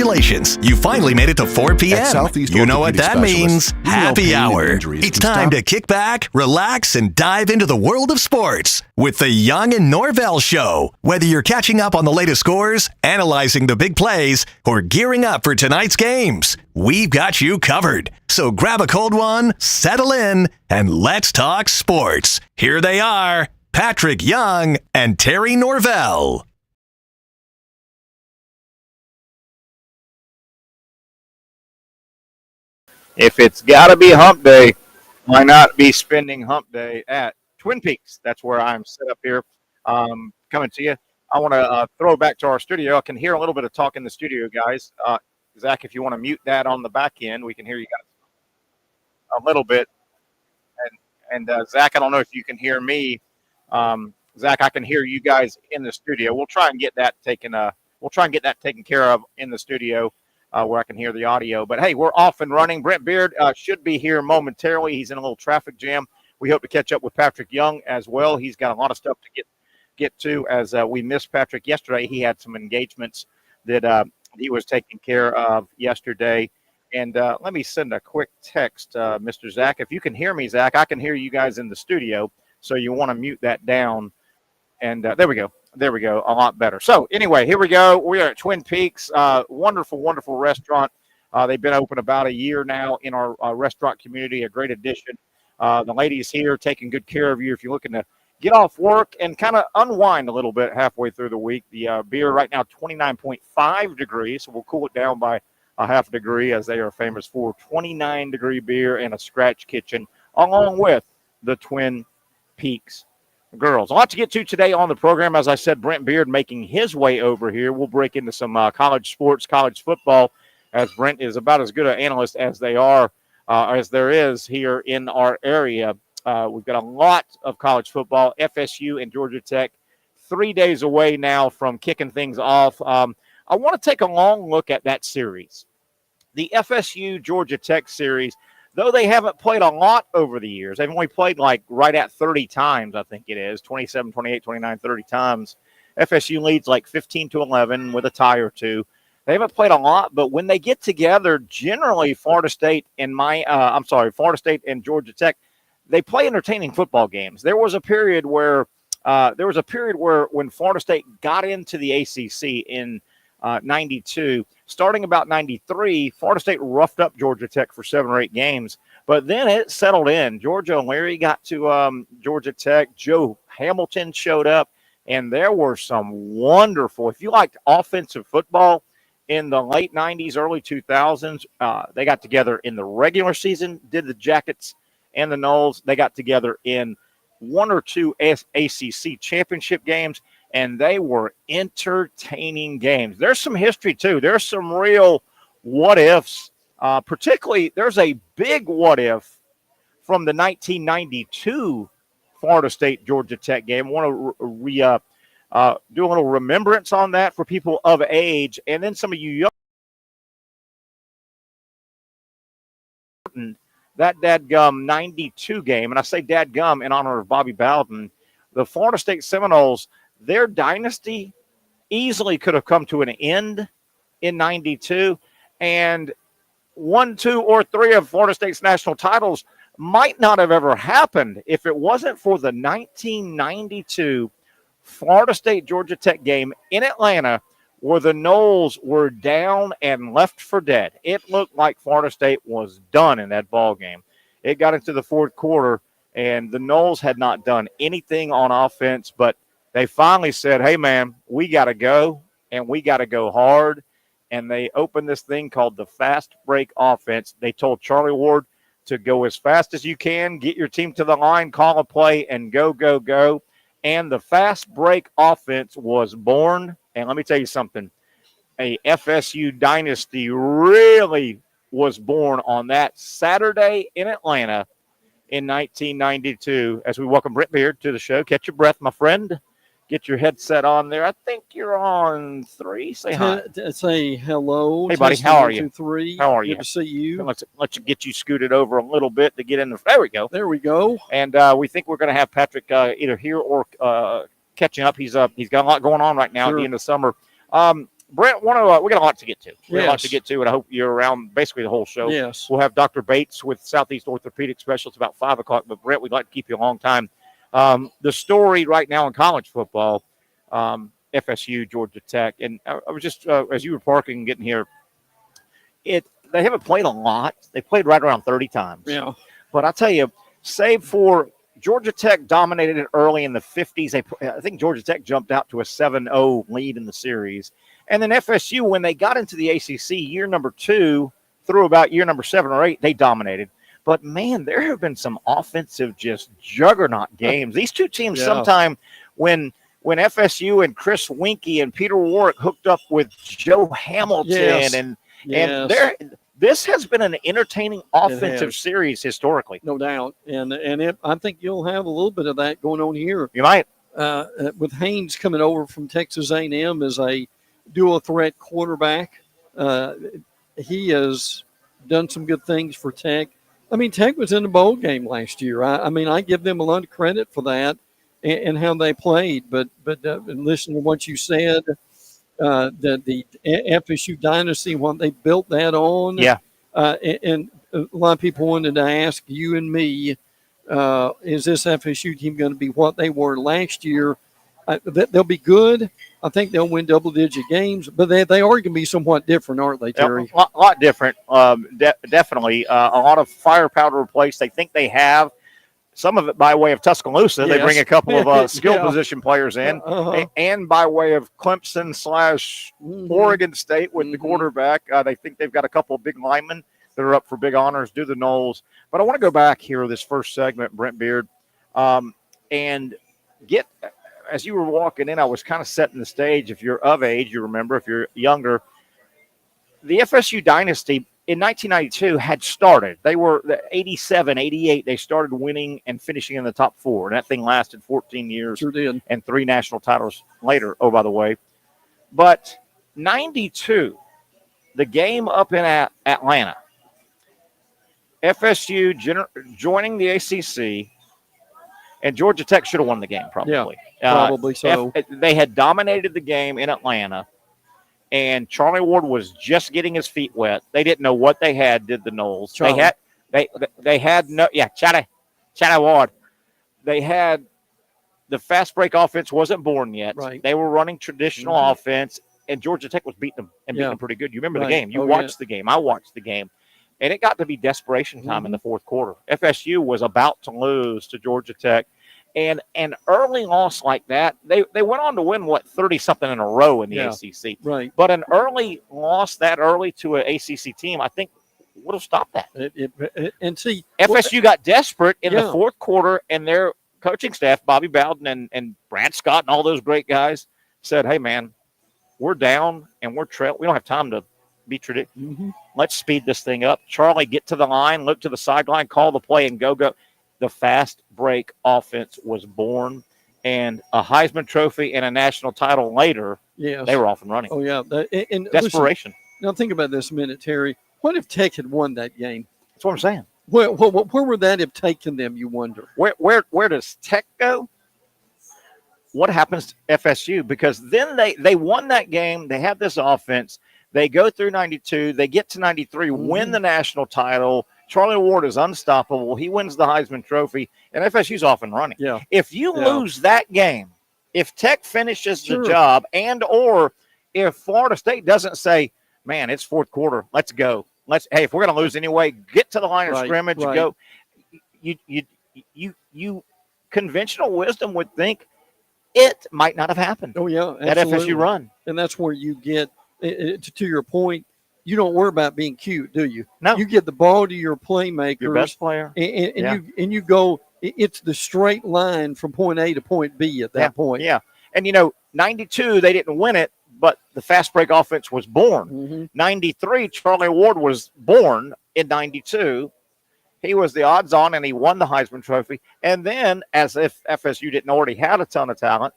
congratulations. You finally made it to 4 p.m. Southeast You know what Orthopedic that means. Specialists, we know Happy pain and hour. injuries It's can time stop- to kick back, relax, and dive into the world of sports with the Young and Norvelle Show. Whether you're catching up on the latest scores, analyzing the big plays, or gearing up for tonight's games, we've got you covered. So grab a cold one, settle in, and let's talk sports. Here they are, Patrick Young and Terry Norvelle. If it's got to be hump day, why not be spending hump day at Twin Peaks? That's where I'm set up here, coming to you. I want to throw it back to our studio. I can hear a little bit of talk in the studio, guys. Zach, if you want to mute that on the back end, we can hear you guys a little bit. And Zach, I don't know if you can hear me. Zach, I can hear you guys in the studio. We'll try and get that taken. We'll try and get that taken care of in the studio. Where I can hear the audio. But, hey, we're off and running. Brent Beaird should be here momentarily. He's in a little traffic jam. We hope to catch up with Patrick Young as well. He's got a lot of stuff to get to as we missed Patrick yesterday. He had some engagements that he was taking care of yesterday. And let me send a quick text, Mr. Zach. If you can hear me, Zach, I can hear you guys in the studio. So you want to mute that down. And there we go. There we go. A lot better. So anyway, here we go. We are at Twin Peaks. Wonderful, wonderful restaurant. They've been open about a year now in our restaurant community. A great addition. The ladies here taking good care of you. If you're looking to get off work and kind of unwind a little bit halfway through the week, the beer right now 29.5 degrees. So we'll cool it down by a half a degree, as they are famous for 29-degree beer and a scratch kitchen, along with the Twin Peaks girls. A lot to get to today on the program. As I said, Brent Beaird making his way over here. We'll break into some college sports, college football, as Brent is about as good an analyst as there is here in our area. We've got a lot of college football, FSU and Georgia Tech, 3 days away now from kicking things off. I want to take a long look at that series. The FSU Georgia Tech series, though they haven't played a lot over the years. They've only played like right at 30 times, I think it is, 27, 28, 29, 30 times. FSU leads like 15-11 with a tie or two. They haven't played a lot, but when they get together, generally Florida State and Georgia Tech, they play entertaining football games. There was a period where when Florida State got into the ACC in 92, starting about 93, Florida State roughed up Georgia Tech for 7 or 8 games, but then it settled in. Georgia O'Leary got to Georgia Tech. Joe Hamilton showed up, and there were some wonderful, if you liked offensive football in the late 90s, early 2000s, they got together in the regular season, did the Jackets and the Noles. They got together in 1 or 2 ACC championship games, and they were entertaining games. There's some history, too. There's some real what-ifs. Particularly, there's a big what-if from the 1992 Florida State-Georgia Tech game. I want to do a little remembrance on that for people of age, and then some of you young. That dadgum 92 game, and I say dadgum in honor of Bobby Bowden, the Florida State Seminoles, their dynasty easily could have come to an end in 92, and 1, 2, or 3 of Florida State's national titles might not have ever happened if it wasn't for the 1992 Florida State-Georgia Tech game in Atlanta, where the Noles were down and left for dead. It looked like Florida State was done in that ball game. It got into the fourth quarter, and the Noles had not done anything on offense, but they finally said, hey, man, we got to go, and we got to go hard. And they opened this thing called the fast break offense. They told Charlie Ward to go as fast as you can, get your team to the line, call a play, and go, go, go. And the fast break offense was born. And let me tell you something, a FSU dynasty really was born on that Saturday in Atlanta in 1992. As we welcome Brent Beaird to the show. Catch your breath, my friend. Get your headset on there. I think you're on 3. Say hi. Say hello. Hey, buddy. How are you? 1, 2, 3. How are you? Good to see you. Let's get you scooted over a little bit to get in the. There we go. There we go. And we think we're going to have Patrick either here or catching up. He's got a lot going on right now at the end of summer. Brent, we got a lot to get to. We got a lot Yes. to get to, and I hope you're around basically the whole show. Yes. We'll have Dr. Bates with Southeast Orthopedic Specialists about 5 o'clock. But, Brent, we'd like to keep you a long time. The story right now in college football, FSU, Georgia Tech, and I was just, as you were parking and getting here, they haven't played a lot. They played right around 30 times. Yeah. But I'll tell you, save for Georgia Tech dominated it early in the 50s. I think Georgia Tech jumped out to a 7-0 lead in the series. And then FSU, when they got into the ACC year number 2 through about year number 7 or 8, they dominated. But, man, there have been some offensive just juggernaut games. These two teams sometime when FSU and Chris Winkie and Peter Warrick hooked up with Joe Hamilton and this has been an entertaining offensive series historically. No doubt. And I think you'll have a little bit of that going on here. You might. With Haynes coming over from Texas A&M as a dual threat quarterback. He has done some good things for Tech. I mean, Tech was in the bowl game last year. I mean, I give them a lot of credit for that and how they played. But listen to what you said. The FSU dynasty, what they built that on. Yeah. And a lot of people wanted to ask you and me, is this FSU team going to be what they were last year? They'll be good. I think they'll win double-digit games, but they are going to be somewhat different, aren't they, Terry? A lot different, definitely. A lot of firepower to replace. They think they have. Some of it by way of Tuscaloosa. They bring a couple of skill position players in. And by way of Clemson / Oregon State with the quarterback. They think they've got a couple of big linemen that are up for big honors, do the Knowles. But I want to go back here, this first segment, Brent Beaird, and get – as you were walking in, I was kind of setting the stage. If you're of age, you remember. If you're younger, the FSU dynasty – in 1992 had started. They were 87, 88. They started winning and finishing in the top 4. And that thing lasted 14 years. Sure did. And 3 national titles later, oh, by the way. But 92, the game up in Atlanta, FSU joining the ACC, and Georgia Tech should have won the game probably. Yeah, probably so. They had dominated the game in Atlanta. And Charlie Ward was just getting his feet wet. They didn't know what they had, did the Knowles. Charlie. They had no, Charlie Ward. They had the fast break offense wasn't born yet. Right. They were running traditional offense, and Georgia Tech was beating them and beating them pretty good. You remember the game. You watched the game. I watched the game. And it got to be desperation time in the fourth quarter. FSU was about to lose to Georgia Tech. And an early loss like that, they went on to win, 30-something in a row in the ACC. Right. But an early loss that early to an ACC team, I think, would have stopped that. And see, FSU got desperate in the fourth quarter, and their coaching staff, Bobby Bowden and Brad Scott and all those great guys, said, hey, man, we're down and we're trail. We don't have time to be traditional. Let's speed this thing up. Charlie, get to the line, look to the sideline, call the play, and go. The fast break offense was born, and a Heisman Trophy and a national title later, they were off and running. Oh, yeah. And desperation. Listen, now think about this a minute, Terry. What if Tech had won that game? That's what I'm saying. Where would that have taken them, you wonder? Where does Tech go? What happens to FSU? Because then they won that game. They have this offense. They go through 92. They get to 93, win the national title. Charlie Ward is unstoppable. He wins the Heisman Trophy, and FSU's off and running. Yeah. If you lose that game, if Tech finishes the job, and or if Florida State doesn't say, man, it's fourth quarter, let's go. Hey, if we're going to lose anyway, get to the line of scrimmage, go. You conventional wisdom would think it might not have happened. Oh, yeah, that FSU run. And that's where you get, to your point, you don't worry about being cute, do you? No. You get the ball to your playmakers. Your best player. And you go, it's the straight line from point A to point B at that point. Yeah. And, 92, they didn't win it, but the fast break offense was born. 93, Charlie Ward was born in 92. He was the odds on, and he won the Heisman Trophy. And then, as if FSU didn't already have a ton of talent,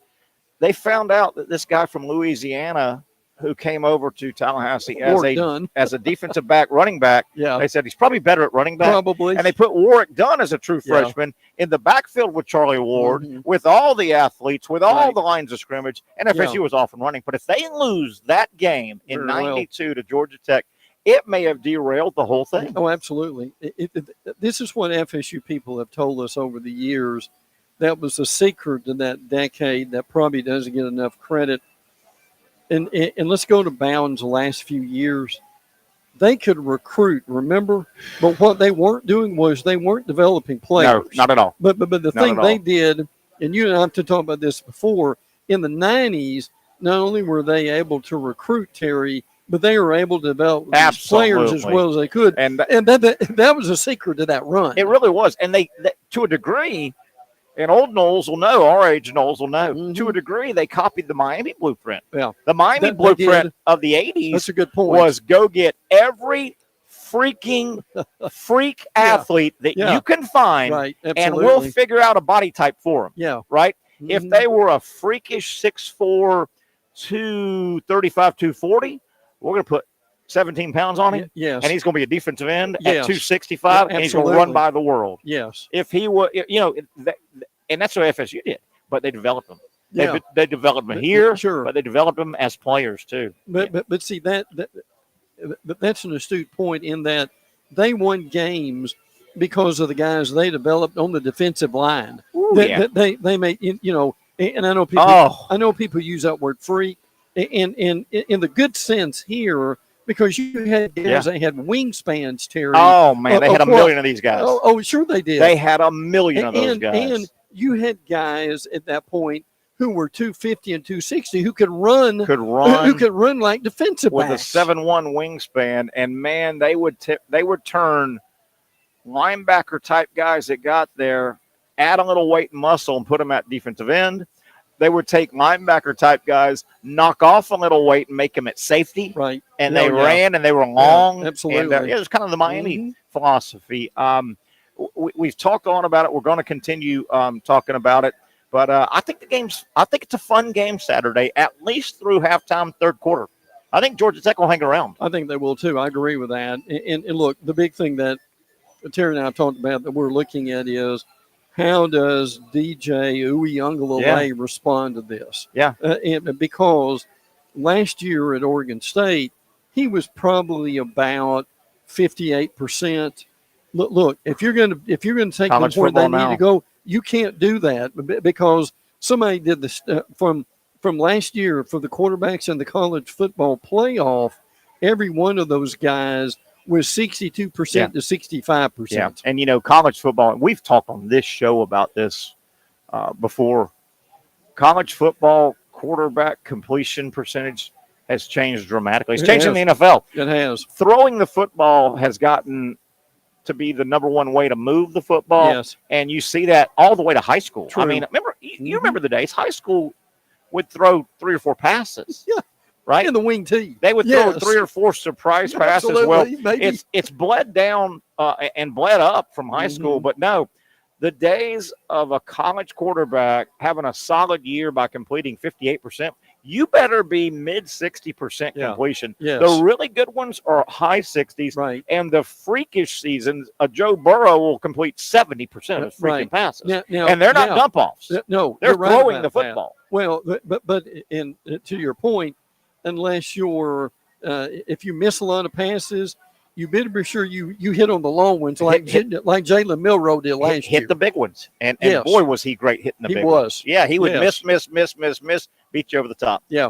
they found out that this guy from Louisiana who came over to Tallahassee as a defensive back, running back. Yeah. They said he's probably better at running back. Probably. And they put Warwick Dunn as a true freshman in the backfield with Charlie Ward, with all the athletes, with all the lines of scrimmage, and FSU was off and running. But if they lose that game in 92 to Georgia Tech, it may have derailed the whole thing. Oh, absolutely. This is what FSU people have told us over the years. That was the secret to that decade that probably doesn't get enough credit. And let's go to Bounds the last few years. They could recruit, remember? But what they weren't doing was they weren't developing players. No, not at all. But the thing they did, and you and I have talked about this before, in the 90s, not only were they able to recruit, Terry, but they were able to develop these players as well as they could. And that was a secret to that run. It really was. And they to a degree, and old Knowles will know, our age Knowles will know, to a degree, they copied the Miami blueprint. Yeah. The Miami blueprint of the 80s That's a good point. was go get every freaking freak athlete that you can find, and we'll figure out a body type for them. Yeah. Right? If they were a freakish 6'4", 235, 240, we're going to put 17 pounds on him. Yes. And he's going to be a defensive end at 265, and he's going to run by the world. Yes. If he was, and that's what FSU did, but they developed them. Yeah. They developed them here, sure, but they developed them as players too. But see that's an astute point in that they won games because of the guys they developed on the defensive line. Ooh, they made, and I know people. I know people use that word freak, and in the good sense here, because you had guys that had wingspans, Terry. Oh man, they had a million of these guys. Oh, sure they did. They had a million of those guys. And you had guys at that point who were 250 and 260 who could run like defensive with backs. a 7'1" wingspan, and man, they would turn linebacker type guys that got there, add a little weight and muscle, and put them at defensive end. They would take linebacker type guys, knock off a little weight, and make them at safety. Right. And they ran, and they were long. Yeah, absolutely. And, it was kind of the Miami philosophy. We've talked on about it. We're going to continue talking about it. But I think it's a fun game Saturday, at least through halftime, third quarter. I think Georgia Tech will hang around. I think they will too. I agree with that. And look, the big thing that Terry and I have talked about that we're looking at is how does DJ Uiagalelei respond to this? Yeah. And because last year at Oregon State, he was probably about 58%. Look, if you're going to take them where they need to go, you can't do that because somebody did this from last year for the quarterbacks in the college football playoff. Every one of those guys was 62% to 65%. Yeah, and college football. We've talked on this show about this before. College football quarterback completion percentage has changed dramatically. It's changed in the NFL. It has. Throwing the football has gotten to be the number one way to move the football. Yes. And you see that all the way to high school. True. I mean, you remember the days high school would throw 3 or 4 passes. Yeah. Right? In the wing tee. They would throw 3 or 4 surprise passes. Well, maybe. It's bled down and bled up from high school, but no. The days of a college quarterback having a solid year by completing 58%, you better be mid-60% completion. Yes. The really good ones are high 60s. Right. And the freakish seasons, Joe Burrow will complete 70% of his freaking passes. Now, and they're not dump-offs. No, they're right throwing the football. That. Well, but to your point, unless you're if you miss a lot of passes, you better be sure you hit on the long ones like Jalen Milroe did last year. Hit the big ones. And boy, was he great hitting the big ones. Yeah, he would miss, beat you over the top. Yeah.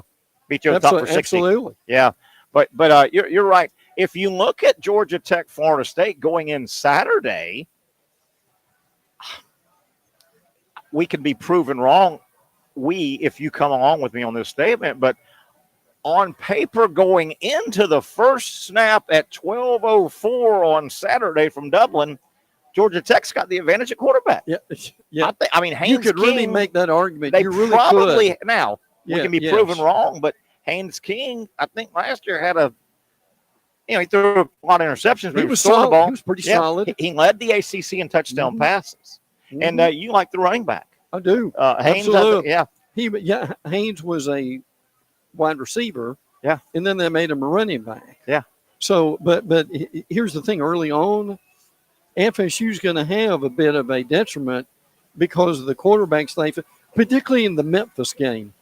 Beat you over the top for 60. Absolutely. Yeah. But you're right. If you look at Georgia Tech, Florida State going in Saturday, we can be proven wrong. If you come along with me on this statement, but on paper going into the first snap at 12:04 on Saturday from Dublin, Georgia Tech's got the advantage at quarterback. Yeah. Haynes you could King, really make that argument. They you really probably could. Now we can be proven wrong, but Haynes King, I think last year had he threw a lot of interceptions. He was solid. The ball. He was pretty solid. He led the ACC in touchdown passes, and you like the running back. I do. Haynes, Absolutely. Haynes was a wide receiver, Yeah. And then they made him a running back. Yeah. So, but here's the thing: early on, FSU's going to have a bit of a detriment because of the quarterbacks they, particularly in the Memphis game.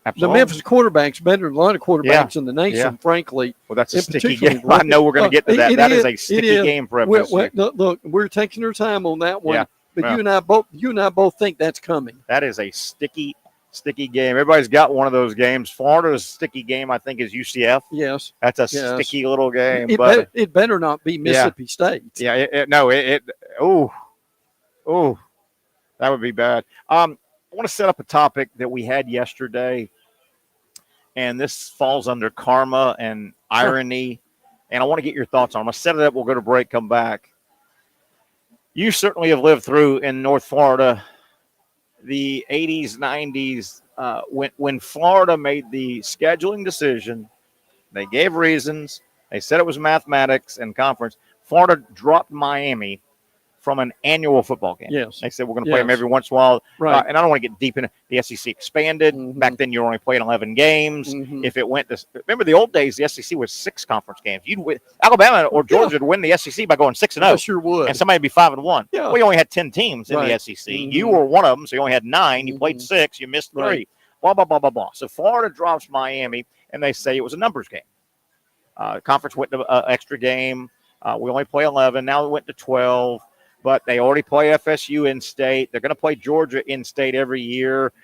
Absolutely. The Memphis quarterback's better than a lot of quarterbacks in the nation, frankly. Well, that's a sticky game. I know we're going to get to that. That is a sticky game for FSU. Look, we're taking our time on that one. Yeah. But you and I both think that's coming. That is a sticky game. Everybody's got one of those games. Florida's sticky game, I think, is UCF. Yes. That's a sticky little game. It better not be Mississippi State. Yeah. That would be bad. I want to set up a topic that we had yesterday, and this falls under karma and irony, and I want to get your thoughts on it. I'm going to set it up. We'll go to break, come back. You certainly have lived through in North Florida the 80s, 90s, when Florida made the scheduling decision. They gave reasons. They said it was mathematics and conference. Florida dropped Miami from an annual football game. Yes. They said we're going to play them every once in a while. Right. And I don't want to get deep into the SEC expanded. Mm-hmm. Back then, you were only playing 11 games. Mm-hmm. If it went to – remember the old days, the SEC was 6 conference games. You'd win, Alabama or Georgia would win the SEC by going 6-0. I sure would. And somebody would be 5-1. Yeah. We only had 10 teams in the SEC. Mm-hmm. You were one of them, so you only had 9. You played 6. You missed 3. Right. Blah, blah, blah, blah, blah. So Florida drops Miami, and they say it was a numbers game. Conference went to extra game. We only play 11. Now it went to 12. But they already play FSU in state. They're going to play Georgia in state every year.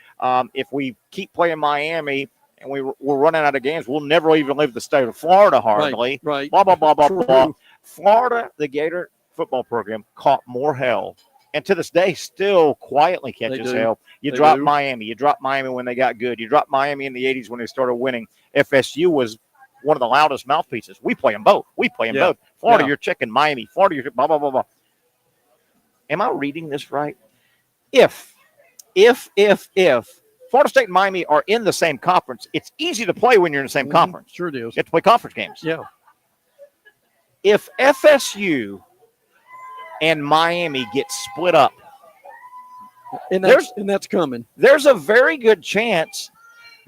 If we keep playing Miami and we're running out of games, we'll never even leave the state of Florida hardly. Right. Blah, blah, blah, blah, blah. Florida, the Gator football program, caught more hell. And to this day, still quietly catches hell. You drop Miami. You drop Miami when they got good. You drop Miami in the 80s when they started winning. FSU was one of the loudest mouthpieces. We play them both. Both. Florida, you're chicken. Miami. Florida, you're blah, blah, blah, blah. Am I reading this right? If Florida State and Miami are in the same conference, it's easy to play when you're in the same conference. Sure it is. You have to play conference games. Yeah. If FSU and Miami get split up, and that's coming. There's a very good chance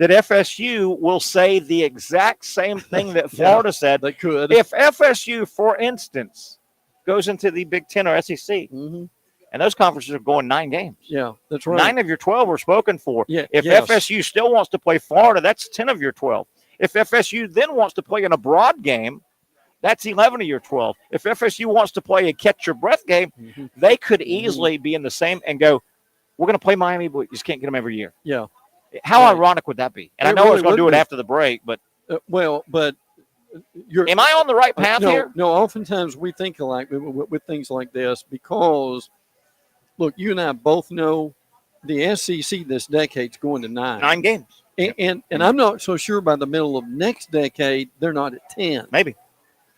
that FSU will say the exact same thing that Florida said. They could. If FSU, for instance, goes into the Big Ten or SEC, and those conferences are going 9 games. Yeah, that's right. 9 of your 12 were spoken for. Yeah, if FSU still wants to play Florida, that's 10 of your 12. If FSU then wants to play an abroad game, that's 11 of your 12. If FSU wants to play a catch-your-breath game, they could easily be in the same and go, we're going to play Miami, but we just can't get them every year. Yeah. How ironic would that be? And I know I was going to do it after the break, but am I on the right path here? No, oftentimes we think alike with things like this because, look, you and I both know the SEC this decade's going to 9. 9 games. And I'm not so sure by the middle of next decade they're not at 10. Maybe.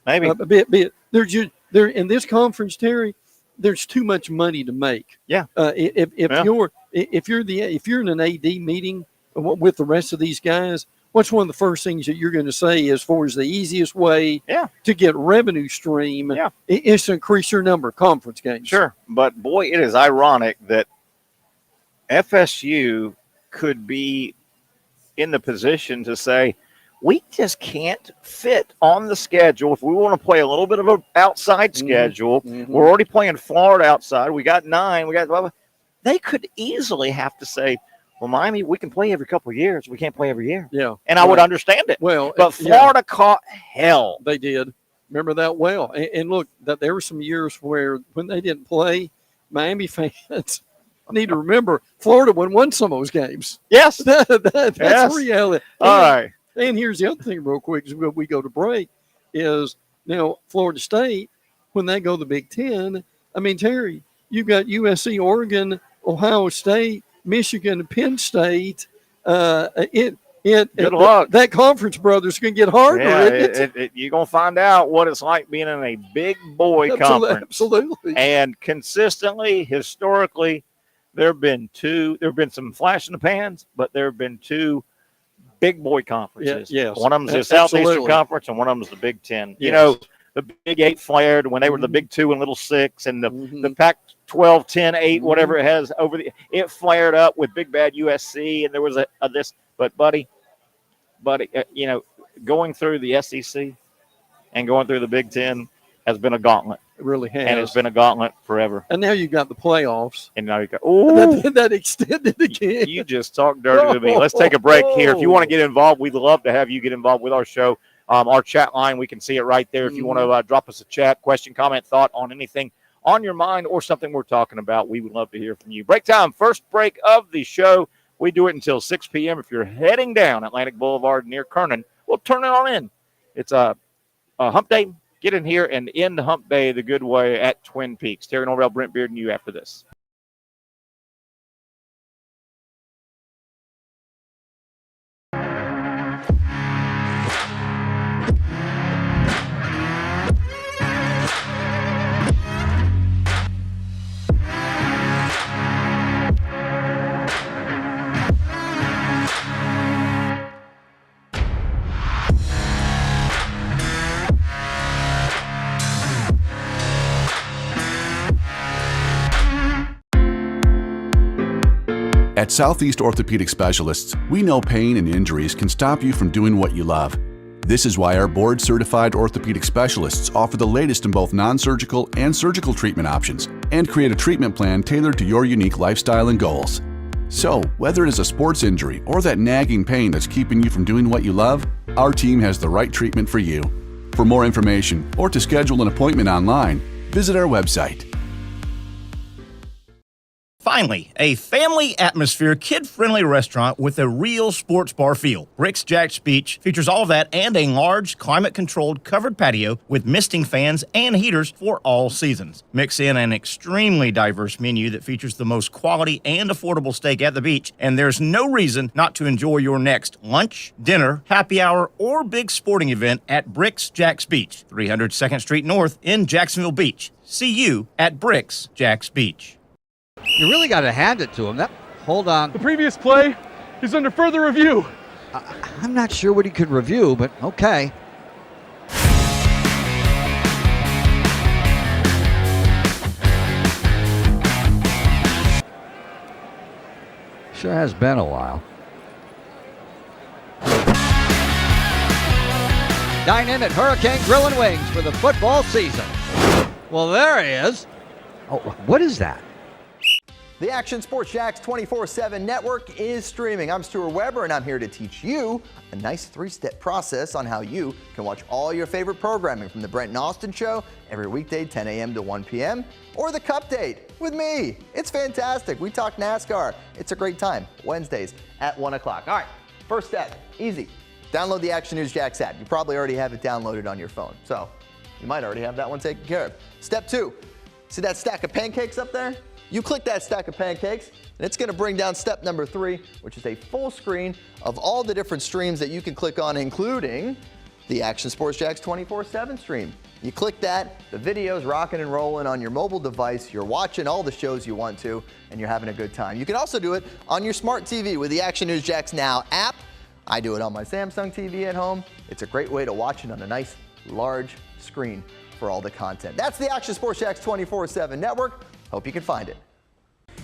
They're in this conference, Terry. There's too much money to make. Yeah. If you're in an AD meeting with the rest of these guys, what's one of the first things that you're going to say as far as the easiest way to get revenue stream is to increase your number of conference games? Sure. But, boy, it is ironic that FSU could be in the position to say, we just can't fit on the schedule. If we want to play a little bit of an outside schedule, we're already playing Florida outside. We got 9. They could easily have to say, well, Miami, we can play every couple of years. We can't play every year. Yeah. And I would understand it. But Florida caught hell. They did. Remember that well. And look, that there were some years where when they didn't play, Miami fans need to remember Florida won some of those games. Yes. That's reality. All right. And here's the other thing real quick as we go to break is now Florida State, when they go to the Big Ten, I mean, Terry, you've got USC, Oregon, Ohio State, Michigan, and Penn State. Good luck. That conference, brothers, going to get harder. Yeah, you're going to find out what it's like being in a big boy conference. Absolutely. And consistently, historically, there have been some flash in the pans, but there have been 2 big boy conferences. Yes. One of them is the Southeastern Conference, and one of them is the Big Ten. Yes. You know, the Big 8 flared when they were the Big 2 and Little 6, and the Pac-12, 10, 8, whatever it has it flared up with big bad USC, and there was this. But buddy, going through the SEC and going through the Big Ten has been a gauntlet. It really has. And it's been a gauntlet forever. And now you got the playoffs. And now you got, ooh. That extended again. You just talked dirty to me. Let's take a break here. If you want to get involved, we'd love to have you get involved with our show. Our chat line, we can see it right there. If you want to drop us a chat, question, comment, thought on anything on your mind or something we're talking about, we would love to hear from you. Break time, first break of the show. We do it until 6 p.m. If you're heading down Atlantic Boulevard near Kernan, we'll turn it on in. It's a hump day. Get in here and end Hump Day the good way at Twin Peaks. Terry Norvelle, Brent Beaird, and you after this. At Southeast Orthopedic Specialists, we know pain and injuries can stop you from doing what you love. This is why our board-certified orthopedic specialists offer the latest in both non-surgical and surgical treatment options and create a treatment plan tailored to your unique lifestyle and goals. So, whether it is a sports injury or that nagging pain that's keeping you from doing what you love, our team has the right treatment for you. For more information or to schedule an appointment online, visit our website. Finally, a family atmosphere, kid-friendly restaurant with a real sports bar feel. Bricks Jax Beach features all of that and a large, climate-controlled covered patio with misting fans and heaters for all seasons. Mix in an extremely diverse menu that features the most quality and affordable steak at the beach, and there's no reason not to enjoy your next lunch, dinner, happy hour, or big sporting event at Bricks Jax Beach, 300 2nd Street North in Jacksonville Beach. See you at Bricks Jax Beach. You really got to hand it to him. Hold on. The previous play is under further review. I'm not sure what he could review, but okay. Sure has been a while. Dynamic Hurricane Grill and Wings for the football season. Well, there he is. Oh, what is that? The Action Sports Jax 24/7 network is streaming. I'm Stuart Weber, and I'm here to teach you a nice 3-step process on how you can watch all your favorite programming from the Brent and Austin Show every weekday 10 a.m. to 1 p.m. or the Cup Date with me. It's fantastic. We talk NASCAR. It's a great time. Wednesdays at 1 o'clock. All right, first step, easy. Download the Action News Jax app. You probably already have it downloaded on your phone, so you might already have that one taken care of. Step 2, see that stack of pancakes up there? You click that stack of pancakes, and it's going to bring down step number 3, which is a full screen of all the different streams that you can click on, including the Action Sports Jax 24/7 stream. You click that, the video's rocking and rolling on your mobile device. You're watching all the shows you want to, and you're having a good time. You can also do it on your smart TV with the Action News Jax Now app. I do it on my Samsung TV at home. It's a great way to watch it on a nice, large screen for all the content. That's the Action Sports Jax 24/7 network. Hope you can find it.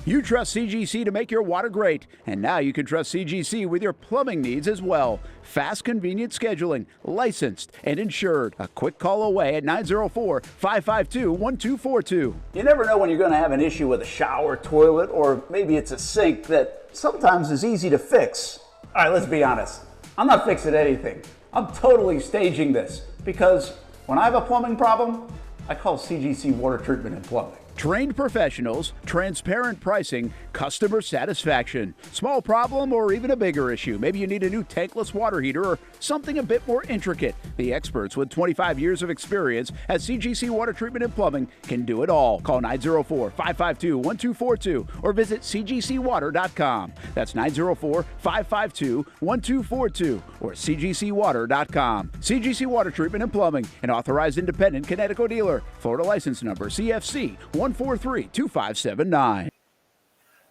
You trust CGC to make your water great, and now you can trust CGC with your plumbing needs as well. Fast, convenient scheduling, licensed and insured. A quick call away at 904-552-1242. You never know when you're going to have an issue with a shower, toilet, or maybe it's a sink that sometimes is easy to fix. All right, let's be honest. I'm not fixing anything. I'm totally staging this because when I have a plumbing problem, I call CGC Water Treatment and Plumbing. Trained professionals, transparent pricing, customer satisfaction. Small problem or even a bigger issue. Maybe you need a new tankless water heater or something a bit more intricate. The experts with 25 years of experience at CGC Water Treatment and Plumbing can do it all. Call 904-552-1242 or visit cgcwater.com. That's 904-552-1242 or cgcwater.com. CGC Water Treatment and Plumbing, an authorized independent Connecticut dealer. Florida license number CFC 143-2579.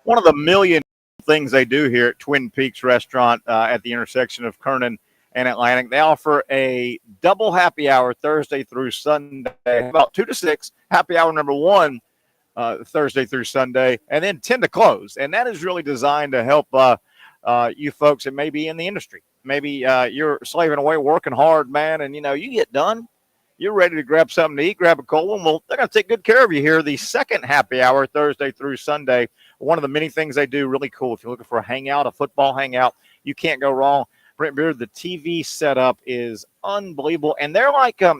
One of the million things they do here at Twin Peaks Restaurant at the intersection of Kernan and Atlantic, they offer a double happy hour Thursday through Sunday, about 2 to 6, happy hour number 1 Thursday through Sunday, and then 10 to close. And that is really designed to help you folks that may be in the industry. maybe you're slaving away, working hard, man, and, you get done. You're ready to grab something to eat, grab a cold one. Well, they're going to take good care of you here. The second happy hour, Thursday through Sunday, one of the many things they do really cool. If you're looking for a hangout, a football hangout, you can't go wrong. Brent Beaird, the TV setup is unbelievable, and they're like the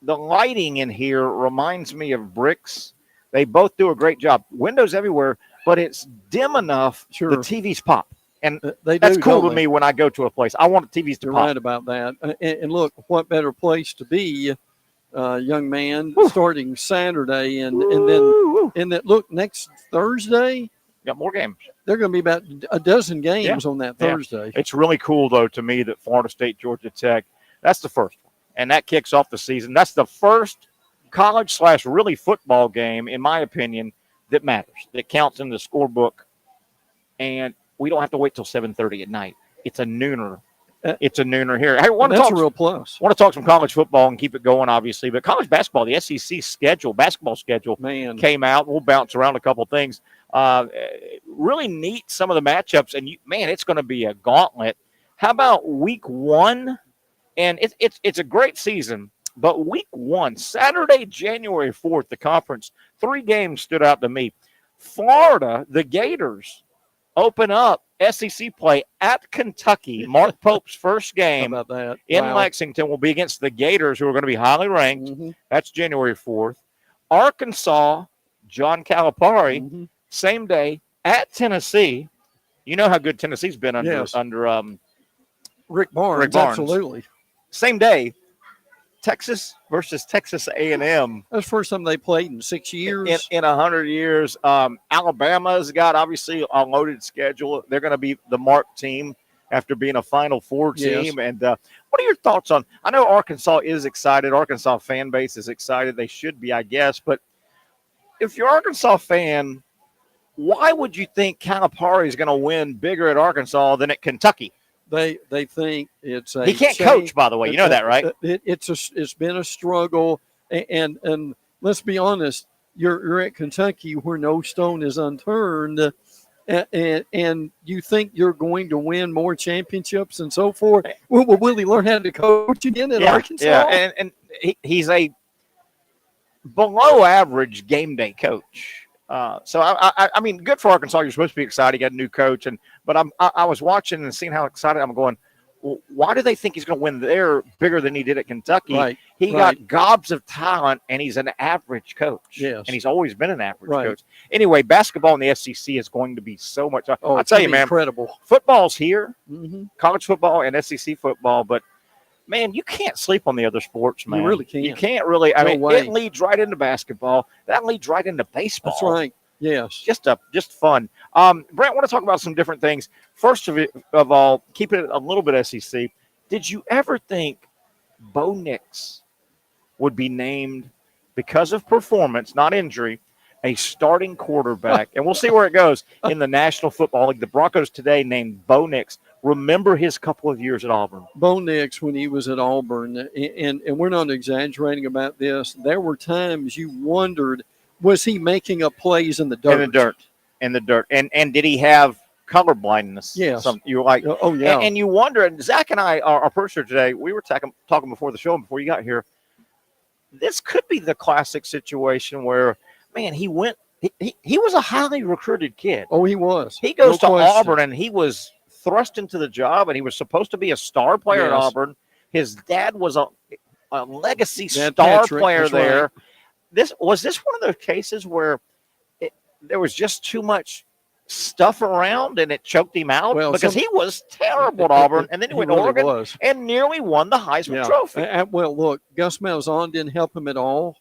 lighting in here reminds me of bricks. They both do a great job. Windows everywhere, but it's dim enough. Sure. The TVs pop. And that's cool to me when I go to a place. I want the TVs to You're pop. right about that. And look, what better place to be, young man, starting Saturday. And then look, next Thursday, got more games. There are going to be about a dozen games on that Thursday. It's really cool, though, to me that Florida State, Georgia Tech, that's the first one. And that kicks off the season. That's the first college/really football game, in my opinion, that matters, that counts in the scorebook. And we don't have to wait till 7:30 at night. It's a nooner. It's a nooner here. Hey, that's a real plus. Want to talk some college football and keep it going, obviously. But college basketball, the SEC basketball schedule came out. We'll bounce around a couple things. Really neat, some of the matchups. And, it's going to be a gauntlet. How about week one? And it's a great season. But week one, Saturday, January 4th, the conference, 3 games stood out to me. Florida, the Gators, open up SEC play at Kentucky. Mark Pope's first game in Lexington will be against the Gators, who are going to be highly ranked. That's January 4th. Arkansas, John Calipari, same day at Tennessee. You know how good Tennessee's been under Rick Barnes. Absolutely. Same day, Texas versus Texas A&M. That's the first time they played in 6 years. In 100 years. Alabama's got, obviously, a loaded schedule. They're going to be the marked team after being a Final Four team. Yes. And what are your thoughts on – I know Arkansas is excited. Arkansas fan base is excited. They should be, I guess. But if you're an Arkansas fan, why would you think Calipari is going to win bigger at Arkansas than at Kentucky? They think it's a he can't coach, by the way. You know that, right? It's been a struggle, and let's be honest. You're at Kentucky where no stone is unturned, and you think you're going to win more championships and so forth. Will he learn how to coach again at Arkansas? Yeah, and he's a below average game day coach. So I mean, good for Arkansas. You're supposed to be excited. You got a new coach, but I was watching and seeing how excited I'm going. Well, why do they think he's going to win there bigger than he did at Kentucky? Right, he got gobs of talent, and he's an average coach. Yes, and he's always been an average coach. Anyway, basketball in the SEC is going to be so much. I'll tell you, man, incredible. Football's here, college football and SEC football, but. Man, you can't sleep on the other sports, man. You really can't. You can't really. I mean, it leads right into basketball. That leads right into baseball. That's right. Yes. Just fun. Brent, I want to talk about some different things. First of all, keeping it a little bit SEC, did you ever think Bo Nix would be named, because of performance, not injury, a starting quarterback? And we'll see where it goes in the National Football League. The Broncos today named Bo Nix. Remember his couple of years at Auburn. Bo Nix, when he was at Auburn, and we're not exaggerating about this, there were times you wondered, was he making up plays in the dirt? In the dirt. And did he have color blindness? Yes. You were like, oh, yeah. And you wonder, and Zach and I, our producer today, we were talking before the show and before you got here. This could be the classic situation where, man, he was a highly recruited kid. Oh, he was. He goes to Auburn, and he was thrust into the job, and he was supposed to be a star player at Auburn. His dad was a legacy star player there. Right. Was this one of those cases where there was just too much stuff around and it choked him out? Because he was terrible at Auburn, and then he went to Oregon and nearly won the Heisman Trophy. Well, look, Gus Malzahn didn't help him at all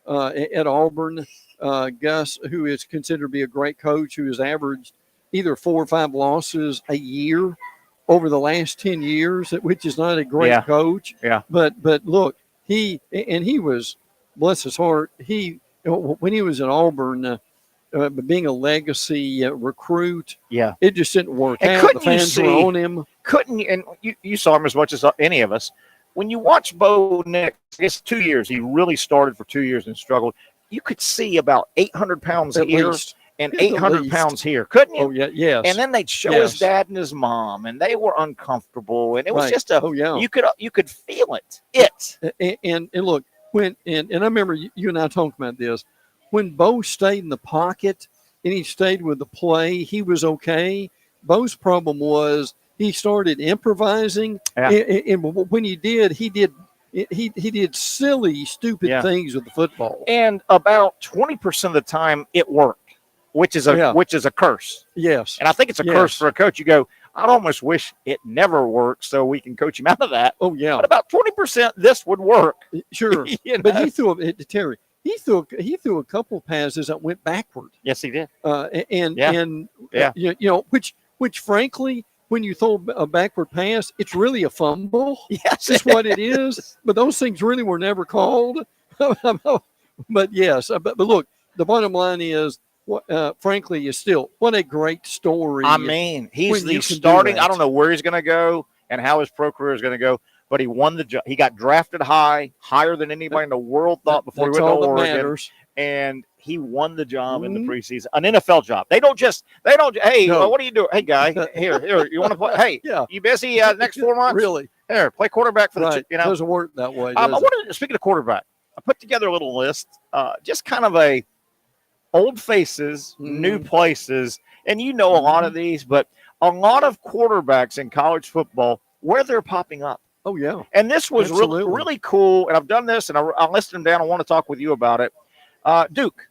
at Auburn. Gus, who is considered to be a great coach, who has averaged either 4 or 5 losses a year over the last 10 years, which is not a great coach. Yeah. But look, he was, bless his heart, when he was at Auburn, being a legacy recruit, it just didn't work out. The fans were on him. And you saw him as much as any of us. When you watch Bo Nix, I guess 2 years, he really started for 2 years and struggled. You could see about 800 pounds at here. least. and 800 pounds here, couldn't you? Oh, yeah, yes. And then they'd show his dad and his mom, and they were uncomfortable, and it was just you could feel it. And look, when and I remember you and I talking about this, when Bo stayed in the pocket and he stayed with the play, he was okay. Bo's problem was he started improvising, and when he did silly, stupid things with the football. And about 20% of the time, it worked, which is a curse. Yes, and I think it's a curse for a coach. You go, I'd almost wish it never worked so we can coach him out of that. Oh yeah, but about 20%, this would work. Sure, but he threw it to Terry. He threw a couple passes that went backward. Yes, he did. Which frankly, when you throw a backward pass, it's really a fumble. Yes, that's what it is. But those things really were never called. But yes, but look, the bottom line is, frankly, is still what a great story. I mean, he's the starting. I don't know where he's going to go and how his pro career is going to go, but he won the job. He got drafted higher than anybody in the world thought before he went to Oregon. And he won the job in the preseason, an NFL job. They don't. Hey, what are you doing? Hey, guy, here, you want to play? Hey, you busy next 4 months? Really? Here, play quarterback for the. It doesn't work that way. Speaking of quarterback, I put together a little list, just kind of a old faces, new places, and a lot of these, but a lot of quarterbacks in college football where they're popping up. Oh yeah, and this was really cool. And I've done this, and I'll list them down. I want to talk with you about it. Duke,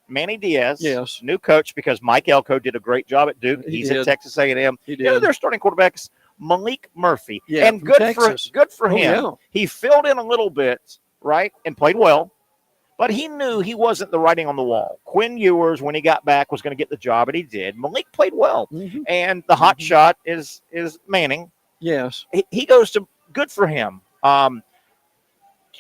Manny Diaz, new coach because Mike Elko did a great job at Duke. He's at Texas A&M. He did. Their starting quarterbacks, Malik Murphy, and good for him. Yeah. He filled in a little bit, right, and played well, but he knew he wasn't the writing on the wall. Quinn Ewers, when he got back, was going to get the job, and he did. Malik played well, and the hot shot is Manning. Yes, he goes to good for him. Do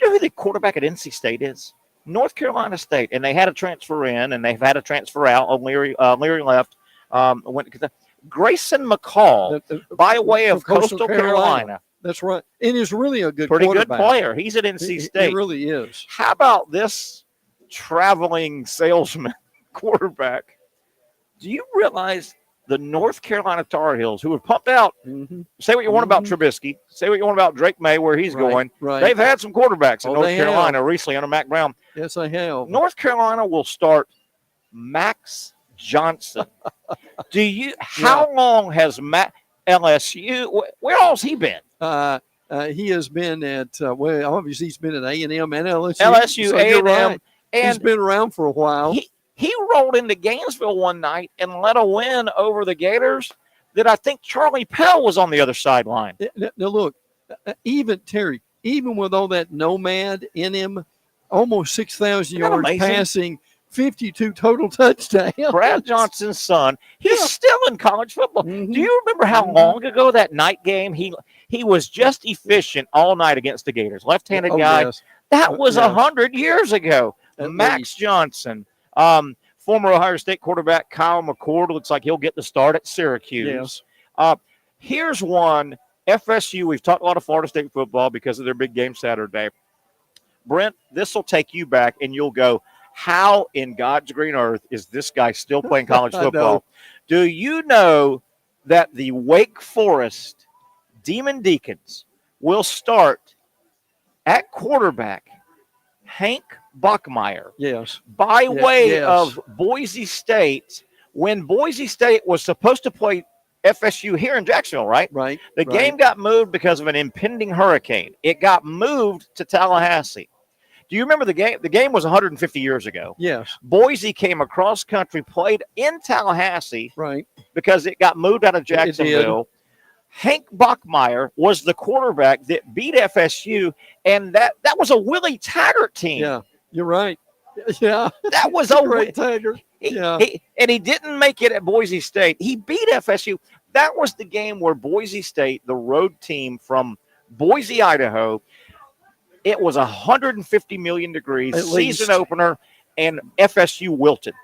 you know who the quarterback at NC State is? North Carolina State, and they had a transfer in, and they've had a transfer out. Leary left. Grayson McCall, by way of Coastal Carolina. That's right, and he's really a pretty good player. He's at NC State. He really is. How about this traveling salesman quarterback? Do you realize the North Carolina Tar Heels, who have pumped out, say what you want about Trubisky, say what you want about Drake May, where he's going. Right. They've had some quarterbacks in North Carolina recently under Mac Brown. Yes, they have. North Carolina will start Johnson. How long has LSU, where else he been? He has been at, obviously he's been at A&M and LSU. LSU, so A&M. Right. And he's been around for a while. He rolled into Gainesville one night and led a win over the Gators that I think Charlie Pell was on the other sideline. Now look, even with all that nomad in him, almost 6,000 yards passing, 52 total touchdowns. Brad Johnson's son, he's still in college football. Do you remember how long ago that night game? He was just efficient all night against the Gators. Left-handed guy. Yes. That was 100 years ago. Max Johnson. Former Ohio State quarterback Kyle McCord looks like he'll get the start at Syracuse. Yes. Here's one. FSU, we've talked a lot of Florida State football because of their big game Saturday. Brent, this will take you back, and you'll go, how in God's green earth is this guy still playing college football? Do you know that the Wake Forest Demon Deacons will start at quarterback Hank Bachmeier. Yes. By way of Boise State, when Boise State was supposed to play FSU here in Jacksonville, right? Right. The game got moved because of an impending hurricane. It got moved to Tallahassee. Do you remember the game? The game was 150 years ago. Yes. Boise came across country, played in Tallahassee. Right. Because it got moved out of Jacksonville. Hank Bachmeier was the quarterback that beat FSU, and that was a Willie Taggart team. Yeah, you're right. Yeah. That was a great Taggart. Yeah. And he didn't make it at Boise State. He beat FSU. That was the game where Boise State, the road team from Boise, Idaho, it was 150 million degrees, season opener, and FSU wilted.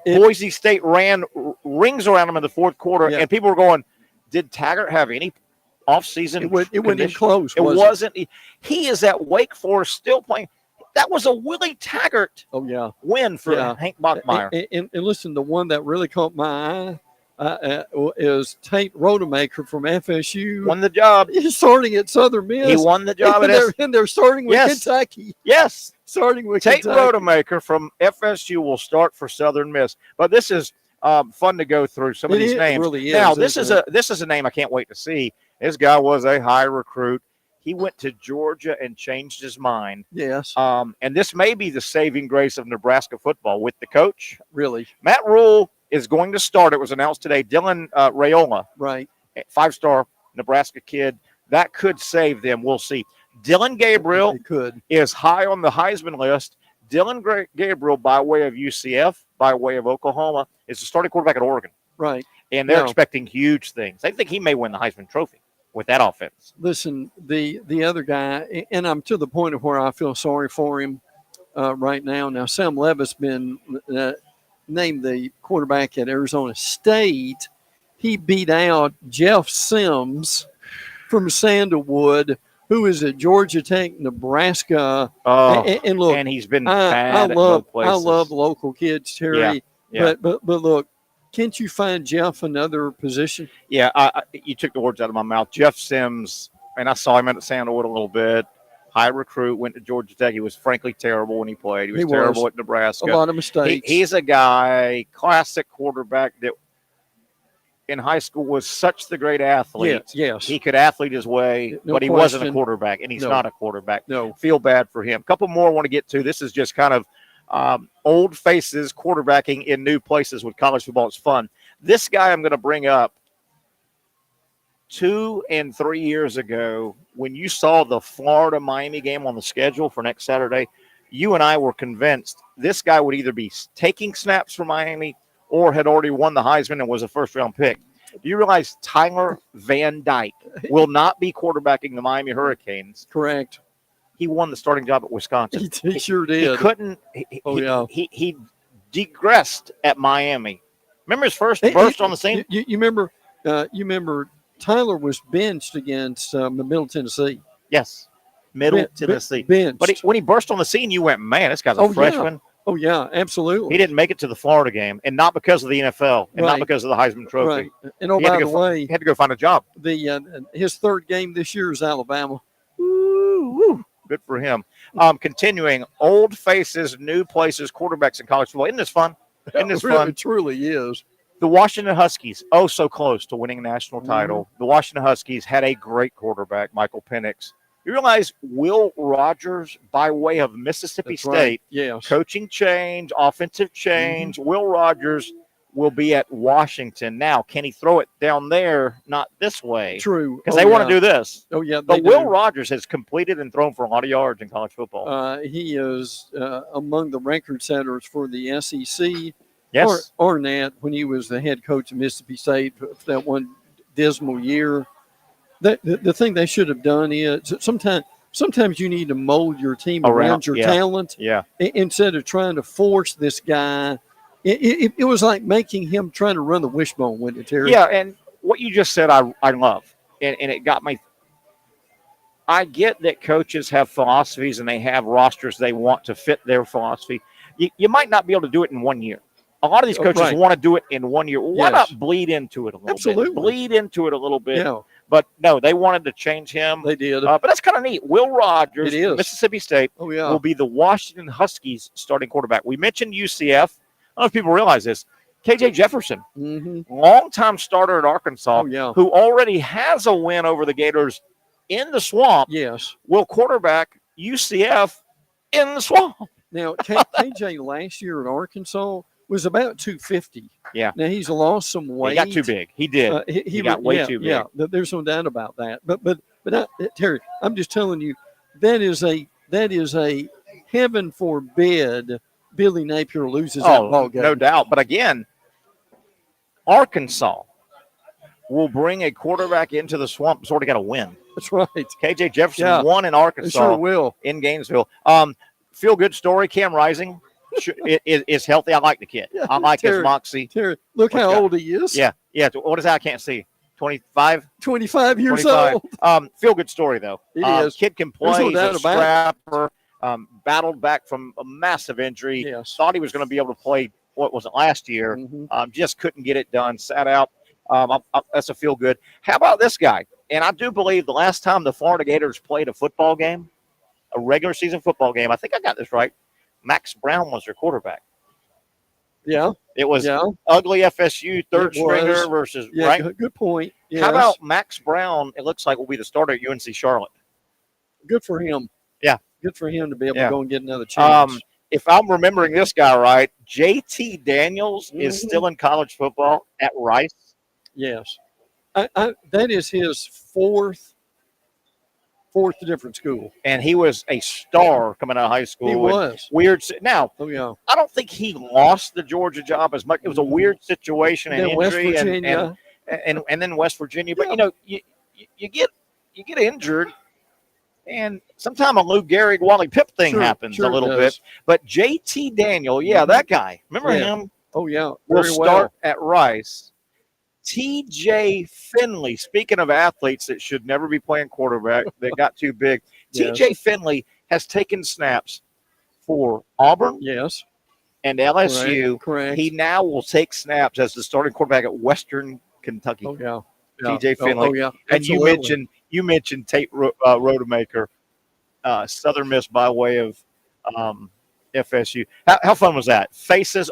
Boise State ran rings around them in the fourth quarter, and people were going, did Taggart have any offseason? It wasn't close. It wasn't. He is at Wake Forest still playing. That was a Willie Taggart win for Hank Bachmeier. And listen, the one that really caught my eye is Tate Rodemaker from FSU. Won the job. He's starting at Southern Miss. He won the job. And they're starting with Kentucky. Yes. Starting with Tate Kentucky. Rodemaker from FSU will start for Southern Miss. But this is fun to go through some of these names. It really is. Now, this is a name I can't wait to see. This guy was a high recruit. He went to Georgia and changed his mind. Yes. And this may be the saving grace of Nebraska football with the coach. Really. Matt Rule is going to start. It was announced today. Dylan Raiola, right, 5-star Nebraska kid. That could save them. We'll see. Dylan Gabriel is high on the Heisman list. Dylan Gabriel, by way of UCF, by way of Oklahoma, is the starting quarterback at Oregon. Right. And they're expecting huge things. They think he may win the Heisman Trophy with that offense. Listen, the other guy, and I'm to the point of where I feel sorry for him right now. Now, Sam Levis been named the quarterback at Arizona State. He beat out Jeff Sims from Sandalwood, who is at Georgia Tech, Nebraska. And look, and he's been bad at both places. I love local kids, Terry. Yeah. But look, can't you find Jeff another position? Yeah, you took the words out of my mouth. Jeff Sims, and I saw him at Sandalwood a little bit. High recruit, went to Georgia Tech. He was frankly terrible when he played. He was terrible at Nebraska. A lot of mistakes. He's a guy, classic quarterback that in high school was such the great athlete. Yes. He could athlete his way, but he wasn't a quarterback, and he's not a quarterback. No. Feel bad for him. A couple more I want to get to. This is just kind of old faces quarterbacking in new places with college football. It's fun. This guy I'm going to bring up, 2 and 3 years ago, when you saw the Florida-Miami game on the schedule for next Saturday, you and I were convinced this guy would either be taking snaps for Miami or had already won the Heisman and was a first-round pick. Do you realize Tyler Van Dyke will not be quarterbacking the Miami Hurricanes? Correct. He won the starting job at Wisconsin. He sure did. He couldn't. He digressed at Miami. Remember his first burst on the scene? You remember Tyler was benched against Middle Tennessee. Yes, Middle Tennessee. Benched. But when he burst on the scene, you went, man, this guy's a freshman. Yeah. Oh, yeah, absolutely. He didn't make it to the Florida game, and not because of the NFL, and not because of the Heisman Trophy. Right. And by the way, he had to go find a job. His third game this year is Alabama. Woo. Good for him. Continuing, old faces, new places, quarterbacks in college football. Isn't this fun? It truly is. The Washington Huskies, so close to winning a national title. The Washington Huskies had a great quarterback, Michael Penix. You realize Will Rogers, by way of Mississippi State, coaching change, offensive change, Will Rogers will be at Washington. Now, can he throw it down there, not this way? True. Because they want to do this. Oh, yeah. But Will Rogers has completed and thrown for a lot of yards in college football. He is among the record setters for the SEC. Yes. Arnett, when he was the head coach of Mississippi State for that one dismal year. The thing they should have done is sometimes you need to mold your team around your talent. Yeah. Instead of trying to force this guy. It was like making him trying to run the wishbone, wasn't it, Terry? Yeah, and what you just said I love. And it got me. I get that coaches have philosophies and they have rosters they want to fit their philosophy. You might not be able to do it in 1 year. A lot of these coaches want to do it in 1 year. Why not bleed into it a little bit? Bleed into it a little bit. Yeah. But no, they wanted to change him. They did. But that's kind of neat. Will Rogers, Mississippi State, will be the Washington Huskies starting quarterback. We mentioned UCF. I don't know if people realize this. KJ Jefferson, longtime starter at Arkansas, who already has a win over the Gators in the Swamp, will quarterback UCF in the Swamp. Now, KJ last year at Arkansas was about 250. Yeah. Now, he's lost some weight. He got too big. He did. He got way too big. Yeah, there's no doubt about that. But Terry, I'm just telling you, that is a heaven forbid Billy Napier loses that ball game. No doubt. But again, Arkansas will bring a quarterback into the Swamp who's already got a win. That's right. KJ Jefferson won in Arkansas. Sure will. In Gainesville. Feel good story. Cam Rising is healthy. I like the kid. I like his moxie. Terry, look how old he is. Yeah. What is that? I can't see. 25? 25 years old. Feel good story, though. It is. Kid can play. He's a scrapper. battled back from a massive injury. Yes. Thought he was going to be able to play, what was it, last year. Just couldn't get it done, sat out. That's a feel good. How about this guy? And I do believe the last time the Florida Gators played a football game, a regular season football game, I think I got this right, Max Brown was their quarterback. Yeah. It was ugly FSU third stringer versus, right? Good point. Yes. How about Max Brown? It looks like will be the starter at UNC Charlotte. Good for him. Yeah. Good for him to be able to go and get another chance. If I'm remembering this guy right, JT Daniels is still in college football at Rice. Yes. That is his fourth different school. And he was a star coming out of high school. He was. Weird. Now, I don't think he lost the Georgia job as much. It was a weird situation and injury, and then West Virginia. But, you get injured, and sometimes a Lou Gehrig, Wally Pipp thing happens a little bit. But JT Daniel, that guy. Remember him? Oh, yeah. Will start at Rice. TJ Finley, speaking of athletes that should never be playing quarterback, that got too big. TJ Finley has taken snaps for Auburn and LSU. Correct. He now will take snaps as the starting quarterback at Western Kentucky. Oh, yeah. TJ Finley. Oh, yeah. And you mentioned Tate Rodemaker, Southern Miss by way of FSU. How fun was that?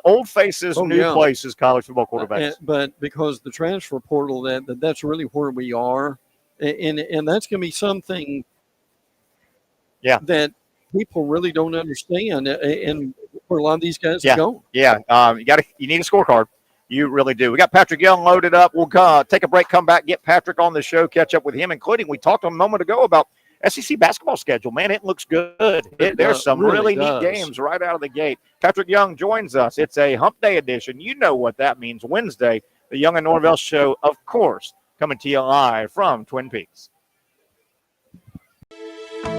Old faces, new places, college football quarterbacks. But because the transfer portal, that's really where we are, and that's going to be something that people really don't understand, and where a lot of these guys go. Yeah, you need a scorecard. You really do. We got Patrick Young loaded up. We'll take a break, come back, get Patrick on the show, catch up with him, including we talked a moment ago about SEC basketball schedule. Man, it looks good. There's some really neat games right out of the gate. Patrick Young joins us. It's a Hump Day edition. You know what that means. Wednesday, the Young and Norvelle show, of course, coming to you live from Twin Peaks.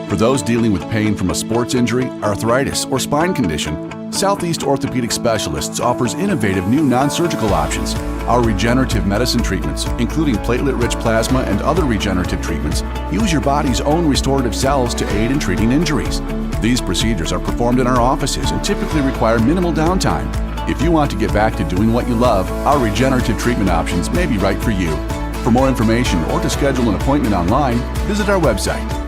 For those dealing with pain from a sports injury, arthritis, or spine condition, Southeast Orthopedic Specialists offers innovative new non-surgical options. Our regenerative medicine treatments, including platelet-rich plasma and other regenerative treatments, use your body's own restorative cells to aid in treating injuries. These procedures are performed in our offices and typically require minimal downtime. If you want to get back to doing what you love, our regenerative treatment options may be right for you. For more information or to schedule an appointment online, visit our website.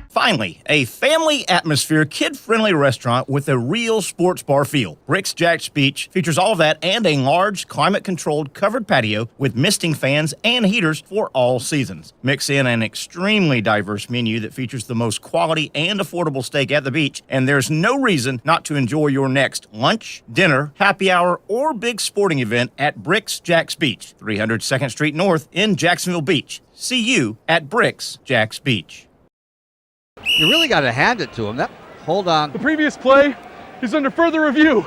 Finally, a family atmosphere, kid-friendly restaurant with a real sports bar feel. Bricks Jax Beach features all of that and a large, climate-controlled covered patio with misting fans and heaters for all seasons. Mix in an extremely diverse menu that features the most quality and affordable steak at the beach, and there's no reason not to enjoy your next lunch, dinner, happy hour, or big sporting event at Bricks Jax Beach, 300 2nd Street North in Jacksonville Beach. See you at Bricks Jax Beach. You really got to hand it to him. Hold on. The previous play is under further review.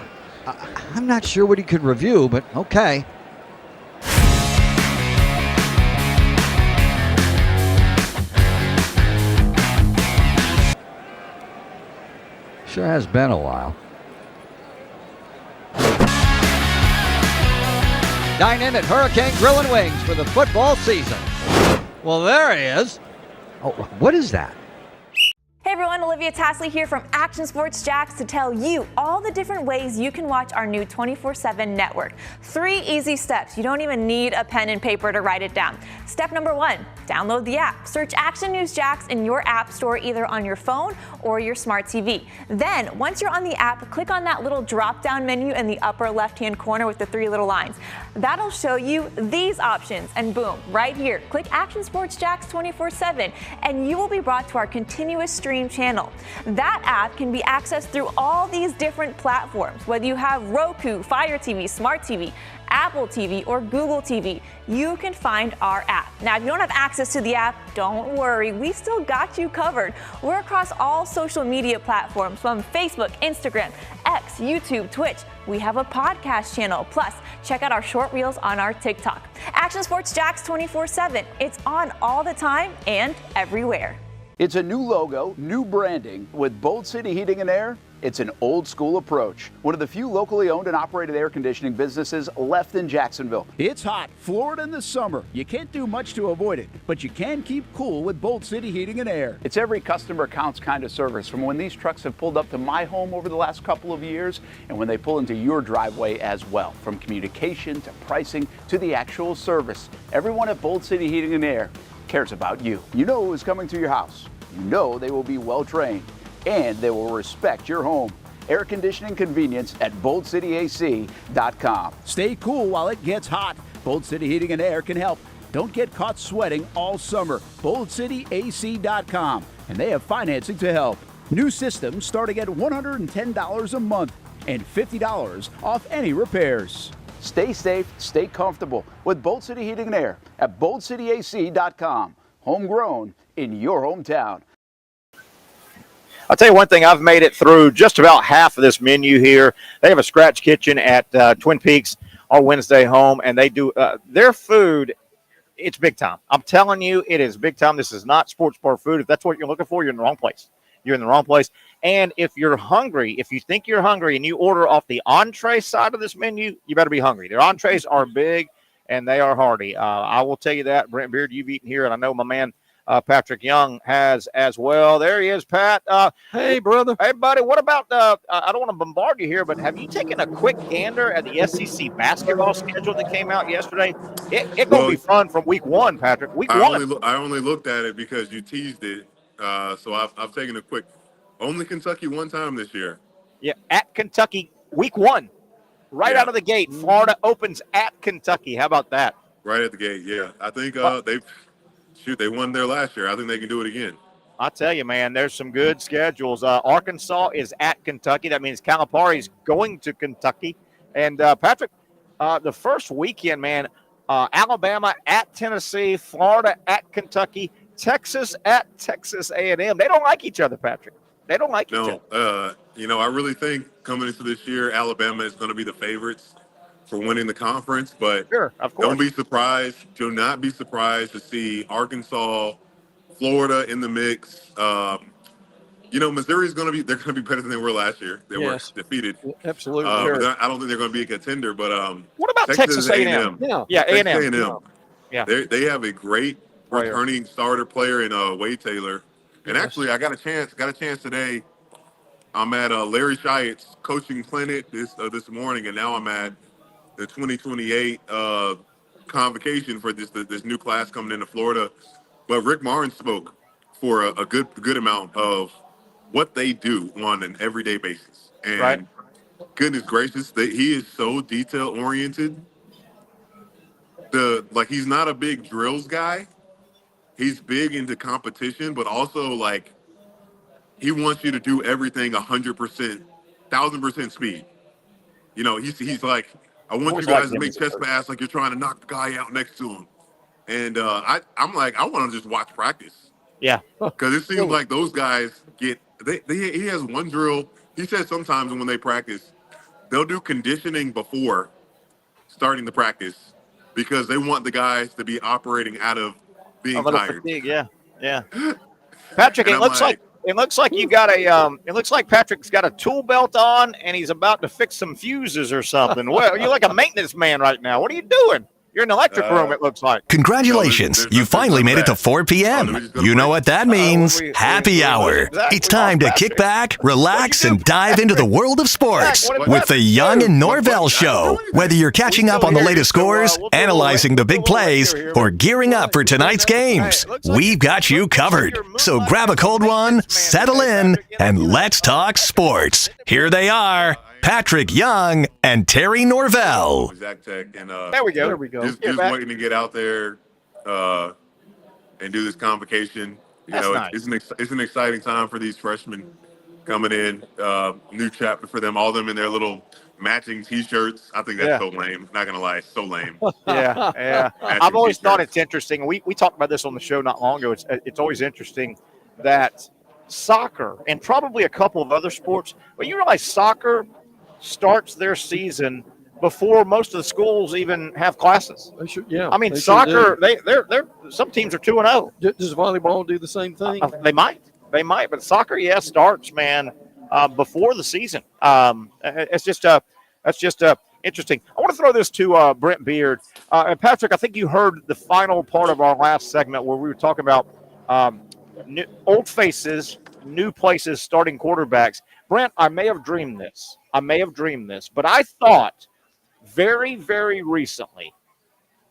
I'm not sure what he could review, but okay. Sure has been a while. Dine in at Hurricane Grill and Wings for the football season. Well, there he is. Oh, what is that? Hey everyone, Olivia Tasley here from Action Sports Jax to tell you all the different ways you can watch our new 24/7 network. 3 easy steps. You don't even need a pen and paper to write it down. Step number 1, download the app. Search Action News Jax in your app store either on your phone or your smart TV. Then, once you're on the app, click on that little drop-down menu in the upper left-hand corner with the 3 little lines. That'll show you these options, and boom, right here, click Action Sports Jax 24/7, and you will be brought to our continuous stream Stream channel. That app can be accessed through all these different platforms, whether you have Roku, Fire TV, Smart TV, Apple TV, or Google TV. You can find our app. Now, if you don't have access to the app, don't worry, we still got you covered. We're across all social media platforms from Facebook, Instagram, X, YouTube, Twitch. We have a podcast channel. Plus, check out our short reels on our TikTok. Action Sports Jax 24/7. It's on all the time and everywhere. It's a new logo, new branding. With Bold City Heating and Air, it's an old school approach. One of the few locally owned and operated air conditioning businesses left in Jacksonville. It's hot, Florida in the summer. You can't do much to avoid it, but you can keep cool with Bold City Heating and Air. It's every customer counts kind of service, from when these trucks have pulled up to my home over the last couple of years and when they pull into your driveway as well. From communication to pricing to the actual service, everyone at Bold City Heating and Air cares about you. You know who is coming to your house. You know they will be well trained, and they will respect your home. Air conditioning convenience at boldcityac.com. Stay cool while it gets hot. Bold City Heating and Air can help. Don't get caught sweating all summer. boldcityac.com, and they have financing to help. New systems starting at $110 a month and $50 off any repairs. Stay safe, stay comfortable with Bold City Heating and Air at boldcityac.com. Homegrown in your hometown. I'll tell you one thing, I've made it through just about half of this menu here. They have a scratch kitchen at Twin Peaks, our Wednesday home, and they do their food. It's big time. I'm telling you, it is big time. This is not sports bar food. If that's what you're looking for, you're in the wrong place. You're in the wrong place. And if you're hungry, if you think you're hungry and you order off the entree side of this menu, you better be hungry. Their entrees are big and they are hearty. I will tell you that. Brent Beaird, you've eaten here, and I know my man Patrick Young has as well. There he is, Pat. Hey, brother. Hey, buddy. What about, I don't want to bombard you here, but have you taken a quick gander at the SEC basketball schedule that came out yesterday? It's going to be fun from week one, Patrick. Week one. I only looked at it because you teased it. So I've taken a quick. Only Kentucky one time this year. Yeah, at Kentucky, week one. Right out of the gate, Florida opens at Kentucky. How about that? Right at the gate, yeah. I think they won there last year. I think they can do it again. I tell you, man, there's some good schedules. Arkansas is at Kentucky. That means Calipari's going to Kentucky. And, Patrick, the first weekend, man, Alabama at Tennessee, Florida at Kentucky, Texas at Texas A&M. They don't like each other, Patrick. They don't like each other. I really think coming into this year, Alabama is going to be the favorites for winning the conference. But sure, of course. Don't be surprised. Do not be surprised to see Arkansas, Florida in the mix. Missouri's going to be better than they were last year. They were defeated. Absolutely. I don't think they're going to be a contender. But what about Texas A&M? Yeah, A&M. Yeah, they have a great returning starter player in Wade Taylor. And actually, I got a chance today. I'm at Larry Shiatt's coaching clinic this morning, and now I'm at the 2028 convocation for this new class coming into Florida. But Rick Martin spoke for a good amount of what they do on an everyday basis. And goodness gracious, he is so detail oriented. He's not a big drills guy. He's big into competition, but also he wants you to do everything 100%, 1,000% speed. He's like, I want you guys to make chest pass like you're trying to knock the guy out next to him. And I'm like, I want to just watch practice. Yeah. Because it seems like those guys he has one drill. He says sometimes when they practice, they'll do conditioning before starting the practice because they want the guys to be operating out of being tired. Fatigue, yeah. Patrick, it looks like you got it looks like Patrick's got a tool belt on and he's about to fix some fuses or something. Well, you're like a maintenance man right now. What are you doing? You're in the electric room, it looks like. Congratulations. You finally made it to 4 p.m. You know what that means. Happy hour. It's time to kick back, relax, and dive into the world of sports with the Young and Norvelle Show. Whether you're catching up on the latest scores, analyzing the big plays, or gearing up for tonight's games, we've got you covered. So grab a cold one, settle in, and let's talk sports. Here they are, Patrick Young and Terry Norvelle. Exact Tech, and there we go. Just waiting to get out there and do this convocation. Nice. It's an exciting time for these freshmen coming in. New chapter for them. All of them in their little matching T-shirts. I think that's so lame. Not gonna lie, so lame. Yeah. I've always thought it's interesting. We talked about this on the show not long ago. It's always interesting that soccer and probably a couple of other sports, but you realize soccer starts their season before most of the schools even have classes. I mean, soccer. They're some teams are 2-0. Does volleyball do the same thing? They might, but soccer, starts, man, before the season. It's just interesting. I want to throw this to Brent Beaird and Patrick. I think you heard the final part of our last segment where we were talking about old faces, new places, starting quarterbacks. Brent, I may have dreamed this, but I thought very, very recently,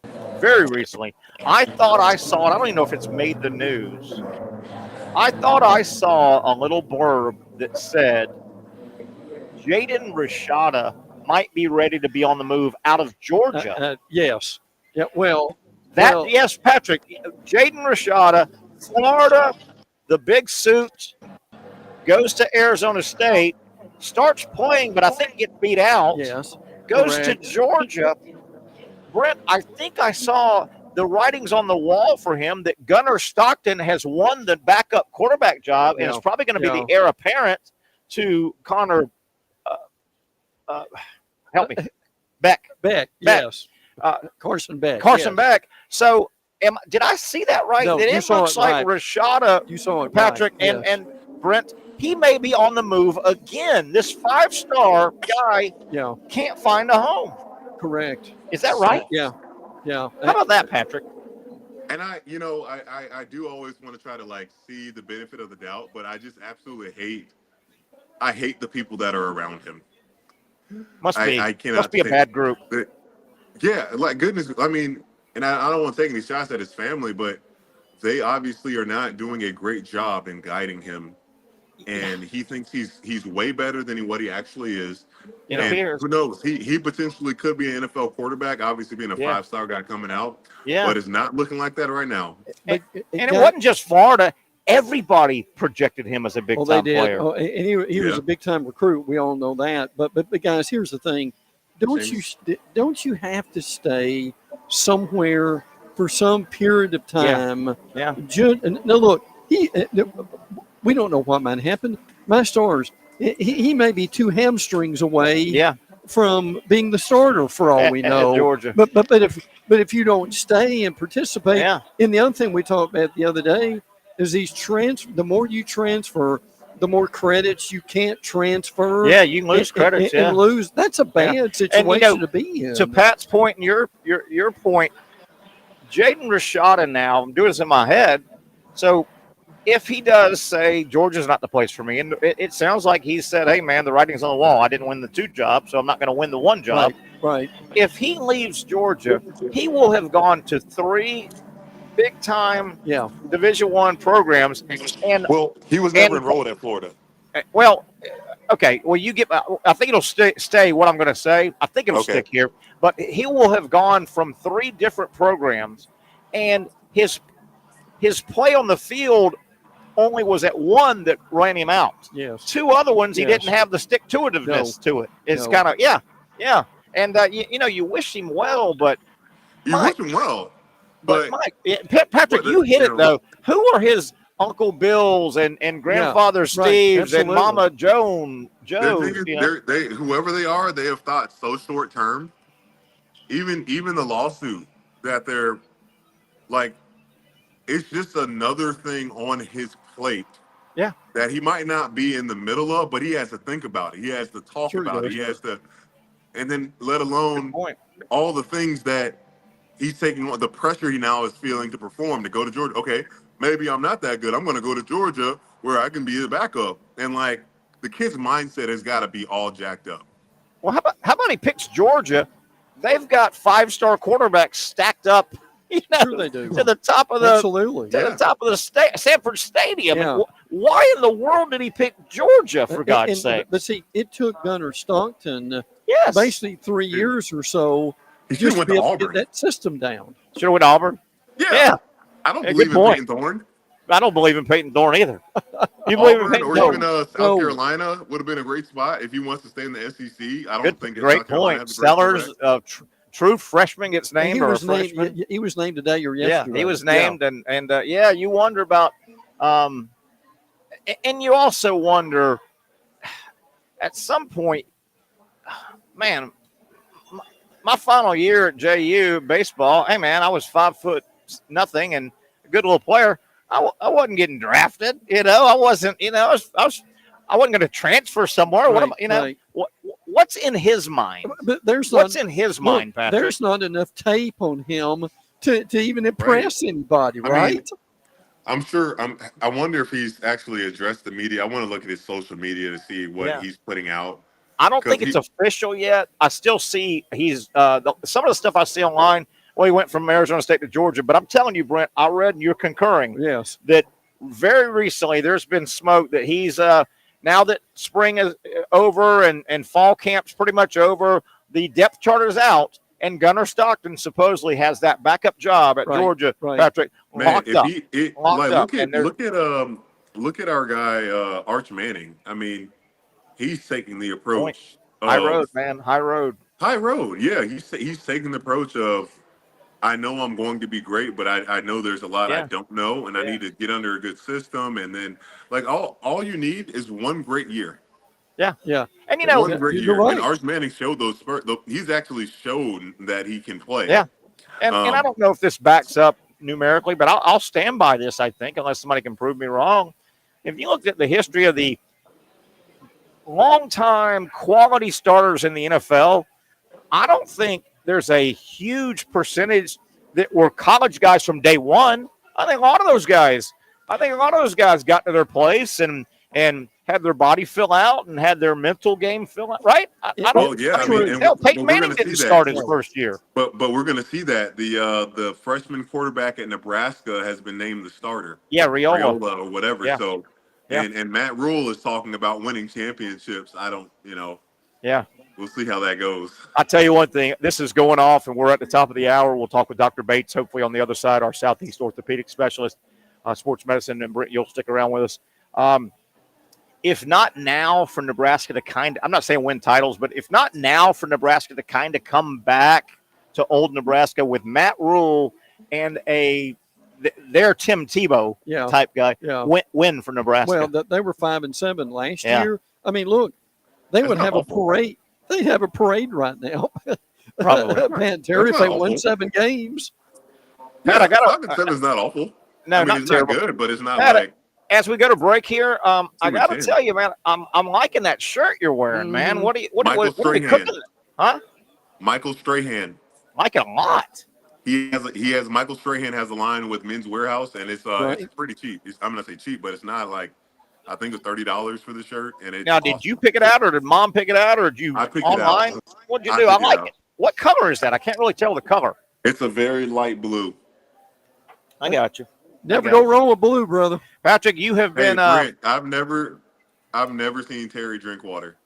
I thought I saw it. I don't even know if it's made the news. I thought I saw a little blurb that said Jaden Rashada might be ready to be on the move out of Georgia. Yes. Yeah. Yes, Patrick. Jaden Rashada, Florida, the big suit, goes to Arizona State, starts playing, but I think gets beat out. Yes. Goes to Georgia. Brent, I think I saw the writings on the wall for him that Gunnar Stockton has won the backup quarterback job, and it's probably going to be the heir apparent to Connor. Help me, Beck. Yes. Carson Beck. Beck. So, did I see that right? No, it looks like Rashada. You saw it, Patrick, right. and Brent. He may be on the move again. This 5-star guy can't find a home. Correct. Is that right? Yeah. How about that, Patrick? And I do always want to try to see the benefit of the doubt, but I just absolutely hate the people that are around him. Must be a bad group. Goodness. I mean, and I don't want to take any shots at his family, but they obviously are not doing a great job in guiding him. And he thinks he's way better than what he actually is. And who knows? He potentially could be an NFL quarterback, obviously being a 5-star guy coming out. Yeah. But it's not looking like that right now. And it wasn't just Florida. Everybody projected him as a big-time player. Oh, and he was a big-time recruit. We all know that. But guys, here's the thing. Don't you have to stay somewhere for some period of time? Yeah. Now, look, we don't know what might happen. My Stars, he may be 2 hamstrings away from being the starter for all we know. At Georgia. But if you don't stay and participate, and the other thing we talked about the other day is the more you transfer, the more credits you can't transfer. Yeah, you can lose credits. And lose. That's a bad situation to be in. To Pat's point and your point, Jaden Rashada now, I'm doing this in my head. So if he does say Georgia's not the place for me, and it sounds like he said, hey, man, the writing's on the wall. I didn't win the 2 jobs, so I'm not going to win the 1 job. Right. If he leaves Georgia, he will have gone to 3 big-time Division I programs. And he was never enrolled at Florida. Well, okay. Well, I think it'll stay what I'm going to say. I think it'll stick here. But he will have gone from 3 different programs, and his play on the field only was at 1 that ran him out. Yes. 2 other ones, he didn't have the stick-to-itiveness to it. It's kind of, And, you wish him well, but you wish him well. But Mike, Patrick, you hit it, though. Who are his Uncle Bills and Grandfather Steves and Mama Joe? Whoever they are, they have thought so short term. Even the lawsuit that they're it's just another thing on his plate. Yeah. That he might not be in the middle of, but he has to think about it. He has to talk about it. He has to, and then let alone all the things that he's taking on, the pressure he now is feeling to perform, to go to Georgia. Okay, maybe I'm not that good. I'm going to go to Georgia where I can be the backup. And the kid's mindset has got to be all jacked up. Well, how about he picks Georgia? They've got 5-star quarterbacks stacked up. Sure they do. To the top of the the top of the Sanford Stadium. Yeah. Why in the world did he pick Georgia, for God's sake? But see, it took Gunnar Stockton basically 3 years or so just to be able to get that system down. Should have went to Auburn? Yeah. I don't believe in Peyton Thorne. I don't believe in Peyton Thorne either. You believe in Auburn Peyton or Thorne? even South Carolina would have been a great spot if he wants to stay in the SEC. I don't think that Great South Carolina point. has a great Sellers, quarterback. true freshman gets named, He or was a named. freshman. He was named today or Yeah, yesterday. he was named, and yeah, you wonder about, and you also wonder at some point, man, my final year at JU baseball, hey man, I was 5'0" and a good little player. I wasn't getting drafted, I wasn't, I wasn't going to transfer somewhere. Right, What's in his mind? But What's in his mind, Patrick? There's not enough tape on him to even impress anybody, right? I mean, I'm sure. I wonder if he's actually addressed the media. I want to look at his social media to see what he's putting out. I don't think it's official yet. I still see he's some of the stuff I see online. Well, he went from Arizona State to Georgia, but I'm telling you, Brent, I read and you're concurring. Yes, that very recently there's been smoke that he's now that spring is over and fall camp's pretty much over, the depth chart is out, and Gunnar Stockton supposedly has that backup job at Georgia. Patrick, locked up. Look at our guy Arch Manning. I mean, he's taking the approach. High road, man. High road. High road. Yeah, he's taking the approach of, I know I'm going to be great, but I know there's a lot I don't know, and I need to get under a good system. And then, like, all you need is one great year. Yeah. And one great year. Right. And Arch Manning showed those spurts. He's actually shown that he can play. Yeah. And I don't know if this backs up numerically, but I'll stand by this, I think, unless somebody can prove me wrong. If you look at the history of the long-time quality starters in the NFL, I don't think there's a huge percentage that were college guys from day one. I think a lot of those guys got to their place and had their body fill out and had their mental game fill out, right? Peyton Manning didn't start his first year. But we're going to see that. The freshman quarterback at Nebraska has been named the starter. Yeah, Loyola or whatever. Yeah. So, and Matt Rule is talking about winning championships. I don't, Yeah. We'll see how that goes. I'll tell you one thing. This is going off, and we're at the top of the hour. We'll talk with Dr. Bates, hopefully on the other side, our Southeast orthopedic specialist, sports medicine, and Brent, you'll stick around with us. If not now for Nebraska to I'm not saying win titles, but if not now for Nebraska to kind of come back to old Nebraska with Matt Rule and their Tim Tebow type guy, win for Nebraska. Well, they were 5-7 last year. I mean, look, they would have a parade. They'd have a parade right now. Probably. Man, Terry, if they won 7 games. Pat, 5-7 is not awful. No, it's terrible. not good, but it's not Pat, as we go to break here, I got to 10. tell you, man, I'm liking that shirt you're wearing, man. What are you cooking? Huh? Michael Strahan. Like it a lot. He has Michael Strahan has a line with Men's Warehouse, and it's pretty cheap. I'm gonna say cheap, but it's not like, I think it's $30 for the shirt. And did you pick it out, or did Mom pick it out, or did you I picked online? It out. What'd you do? I like it. What color is that? I can't really tell the color. It's a very light blue. I got you. Never go wrong with blue, brother. Patrick, you have been. Brent, I've never seen Terry drink water.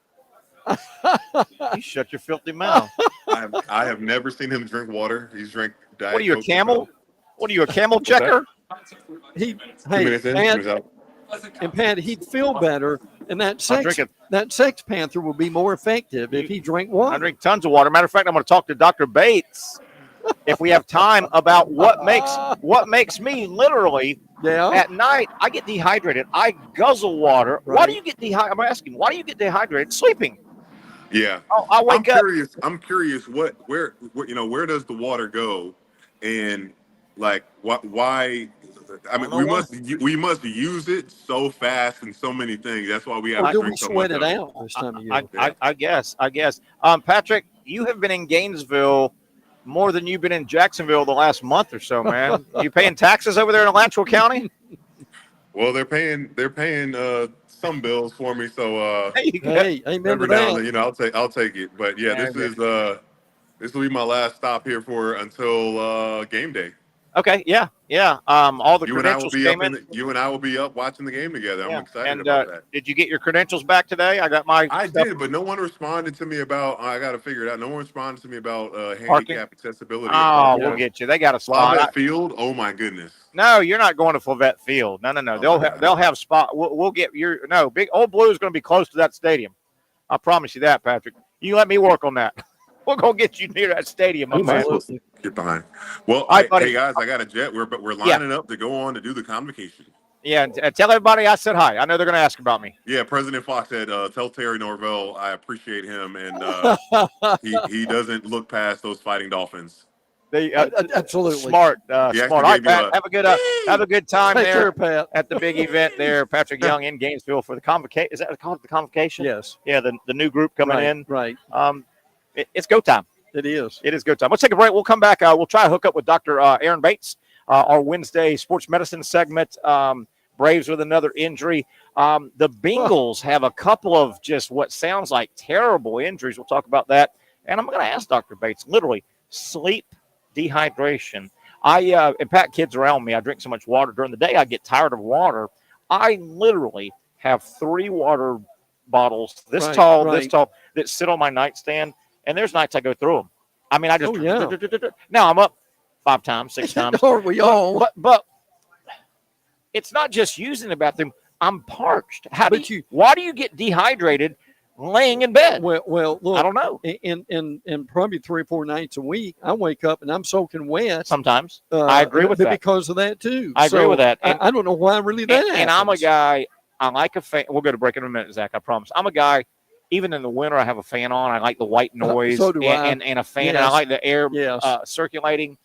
You shut your filthy mouth. I have never seen him drink water. He's drank Diet What are you, a Coke camel? What are you, a camel checker? Pat, he'd feel better, and that Sex Panther would be more effective if he drank water. I drink tons of water. Matter of fact, I'm going to talk to Dr. Bates if we have time about what makes me literally at night. I get dehydrated. I guzzle water. Right. Why do you get dehydrated? I'm asking. Why do you get dehydrated? Sleeping. Yeah. I wake up. I'm curious. Where does the water go, and like why? I mean, we must use it so fast in so many things. That's why we have to drink so much. Sweat it out this time of year. I guess. Patrick, you have been in Gainesville more than you've been in Jacksonville the last month or so, man. Are you paying taxes over there in Alachua County? Well, they're paying some bills for me, so hey, amen to that. I'll take it. But yeah, this will be my last stop here until game day. Okay, yeah. All the You and I will credentials be came up in. you and I will be up watching the game together. I'm excited And about that. did you get your credentials back today? I got my. I stuff. did, but no one responded to me about. I got to figure it out. No one responded to me about Parking? handicap accessibility. Oh, we'll get you. They got a spot. Flavette Field. Oh my goodness. No, you're not going to Flavette Field. No. They'll have spot. We'll get your Big Old Blue is going to be close to that stadium. I promise you that, Patrick. You let me work on that. We're gonna get you near that stadium. Absolutely. Get behind. Well, hey guys, I got a jet. We're lining up to go on to do the convocation. Yeah, and tell everybody I said hi. I know they're gonna ask about me. Yeah, President Fox said, "Tell Terry Norvelle I appreciate him, and he doesn't look past those fighting dolphins." They absolutely smart. Smart. All right, Pat, have a good time Take there care, Pat. at the big event there. Patrick Young in Gainesville for the convocation. Is that called the convocation? Yes. Yeah, the new group coming in. Right. It's go time. It is. It is go time. Let's take a break. We'll come back. We'll try to hook up with Dr. Aaron Bates, our Wednesday sports medicine segment. Braves with another injury. The Bengals have a couple of just what sounds like terrible injuries. We'll talk about that. And I'm going to ask Dr. Bates, literally, sleep, dehydration. And Pat, kids around me, I drink so much water during the day, I get tired of water. I literally have 3 water bottles this tall, that sit on my nightstand. And there's nights I go through them. I mean, I just now I'm up 5 times, 6 times. Are we all? But it's not just using the bathroom. I'm parched. Why do you get dehydrated laying in bed? Well, look, I don't know. In probably 3 or 4 nights a week, I wake up and I'm soaking wet. Sometimes I agree with that because of that too. I agree with that. And I don't know why really that happens. And I'm a guy. I like a fan. We'll go to break in a minute, Zach. I promise. I'm a guy. Even in the winter, I have a fan on. I like the white noise so do I. And a fan. Yes. And I like the air circulating.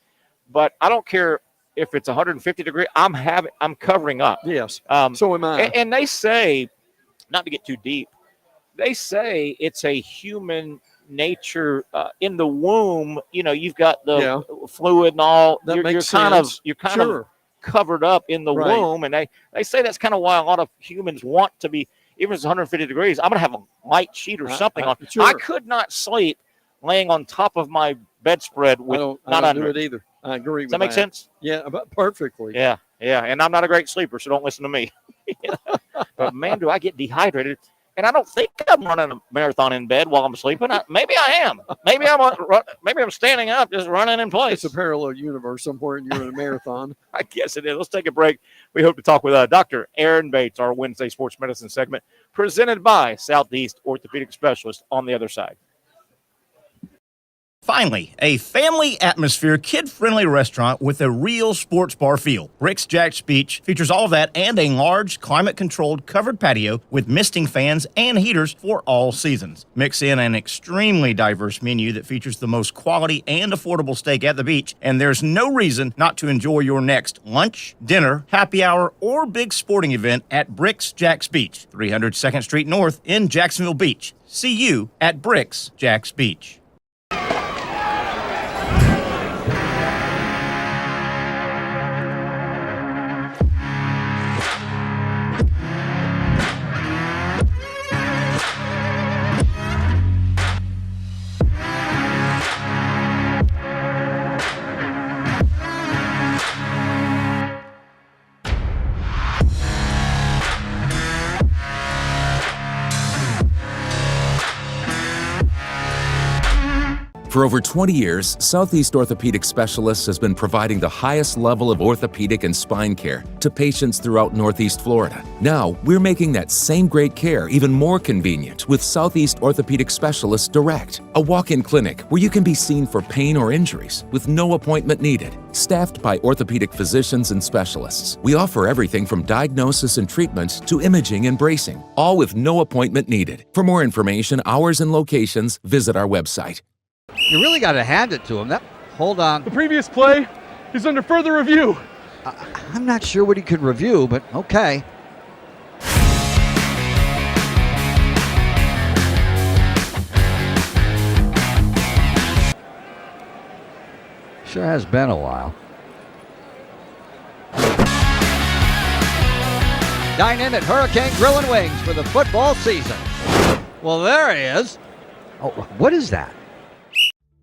But I don't care if it's 150 degrees. I'm covering up. Yes. So am I. And they say, not to get too deep, they say it's a human nature in the womb. You know, you've got the fluid and all. That makes sense. You're kind of covered up in the womb, and they say that's kind of why a lot of humans want to be. Even if it's 150 degrees, I'm going to have a light sheet or something on. Sure. I could not sleep laying on top of my bedspread with I don't under do it either. I agree with that. Does that make sense? Yeah, perfectly. Yeah. And I'm not a great sleeper, so don't listen to me. But, man, do I get dehydrated. And I don't think I'm running a marathon in bed while I'm sleeping. Maybe I am. Maybe I'm standing up just running in place. It's a parallel universe somewhere and you're in a marathon. I guess it is. Let's take a break. We hope to talk with Dr. Aaron Bates, our Wednesday sports medicine segment, presented by Southeast Orthopedic Specialist on the other side. Finally, a family atmosphere, kid-friendly restaurant with a real sports bar feel. Bricks Jax Beach features all of that and a large, climate-controlled covered patio with misting fans and heaters for all seasons. Mix in an extremely diverse menu that features the most quality and affordable steak at the beach, and there's no reason not to enjoy your next lunch, dinner, happy hour, or big sporting event at Bricks Jax Beach, 300 2nd Street North in Jacksonville Beach. See you at Bricks Jax Beach. For over 20 years, Southeast Orthopedic Specialists has been providing the highest level of orthopedic and spine care to patients throughout Northeast Florida. Now, we're making that same great care even more convenient with Southeast Orthopedic Specialists Direct, a walk-in clinic where you can be seen for pain or injuries with no appointment needed. Staffed by orthopedic physicians and specialists, we offer everything from diagnosis and treatment to imaging and bracing, all with no appointment needed. For more information, hours, and locations, visit our website. You really got to hand it to him. Hold on. The previous play is under further review. I'm not sure what he could review, but okay. Sure has been a while. Dine in at Hurricane Grill and Wings for the football season. Well, there he is. Oh, what is that?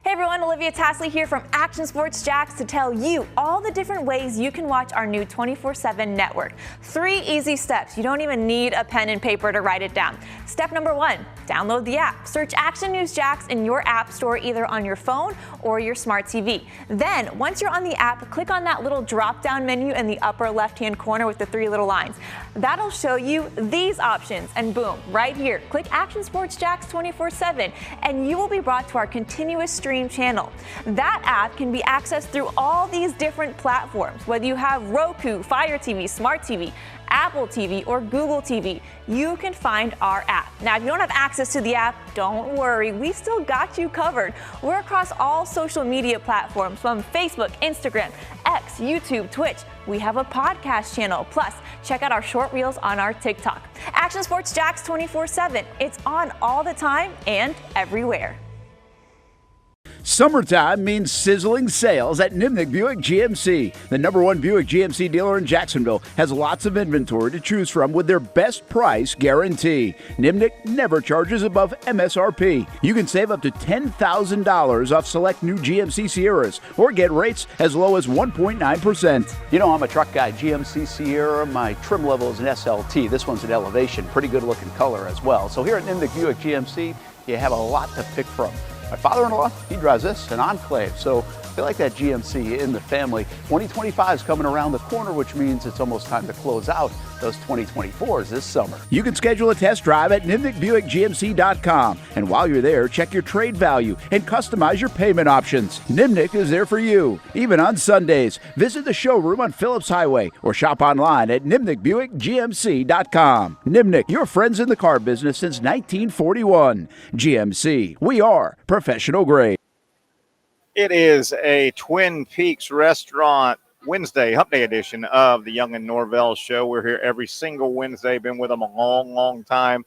Hey everyone, everyone, Olivia Tasley here from Action Sports Jax to tell you all the different ways you can watch our new 24/7 network. 3 easy steps. You don't even need a pen and paper to write it down. Step number 1, download the app. Search Action News Jax in your app store, either on your phone or your smart TV. Then, once you're on the app, click on that little drop-down menu in the upper left-hand corner with the 3 little lines. That'll show you these options, and boom, right here, click Action Sports Jax 24/7, and you will be brought to our continuous stream channel. That app can be accessed through all these different platforms. Whether you have Roku, Fire TV, Smart TV, Apple TV, or Google TV, you can find our app. Now, if you don't have access to the app, don't worry, we still got you covered. We're across all social media platforms, from Facebook, Instagram, X, YouTube, Twitch. We have a podcast channel. Plus, check out our short reels on our TikTok. Action Sports Jax 24/7. It's on all the time and everywhere. Summertime means sizzling sales at Nimnick Buick GMC. The #1 Buick GMC dealer in Jacksonville has lots of inventory to choose from with their best price guarantee. Nimnick never charges above MSRP. You can save up to $10,000 off select new GMC Sierras or get rates as low as 1.9%. You know, I'm a truck guy. GMC Sierra, my trim level is an SLT. This one's an Elevation. Pretty good looking color as well. So here at Nimnick Buick GMC, you have a lot to pick from. My father-in-law, he drives this, an Enclave, so I like that GMC in the family. 2025 is coming around the corner, which means it's almost time to close out those 2024s this summer. You can schedule a test drive at NimnickBuickGMC.com, and while you're there, check your trade value and customize your payment options. Nimnick is there for you, even on Sundays. Visit the showroom on Phillips Highway or shop online at NimnickBuickGMC.com. Nimnick, your friends in the car business since 1941. GMC, we are professional grade. It is a Twin Peaks Restaurant Wednesday, Hump Day edition of the Young and Norvelle Show. We're here every single Wednesday. Been with them a long, long time.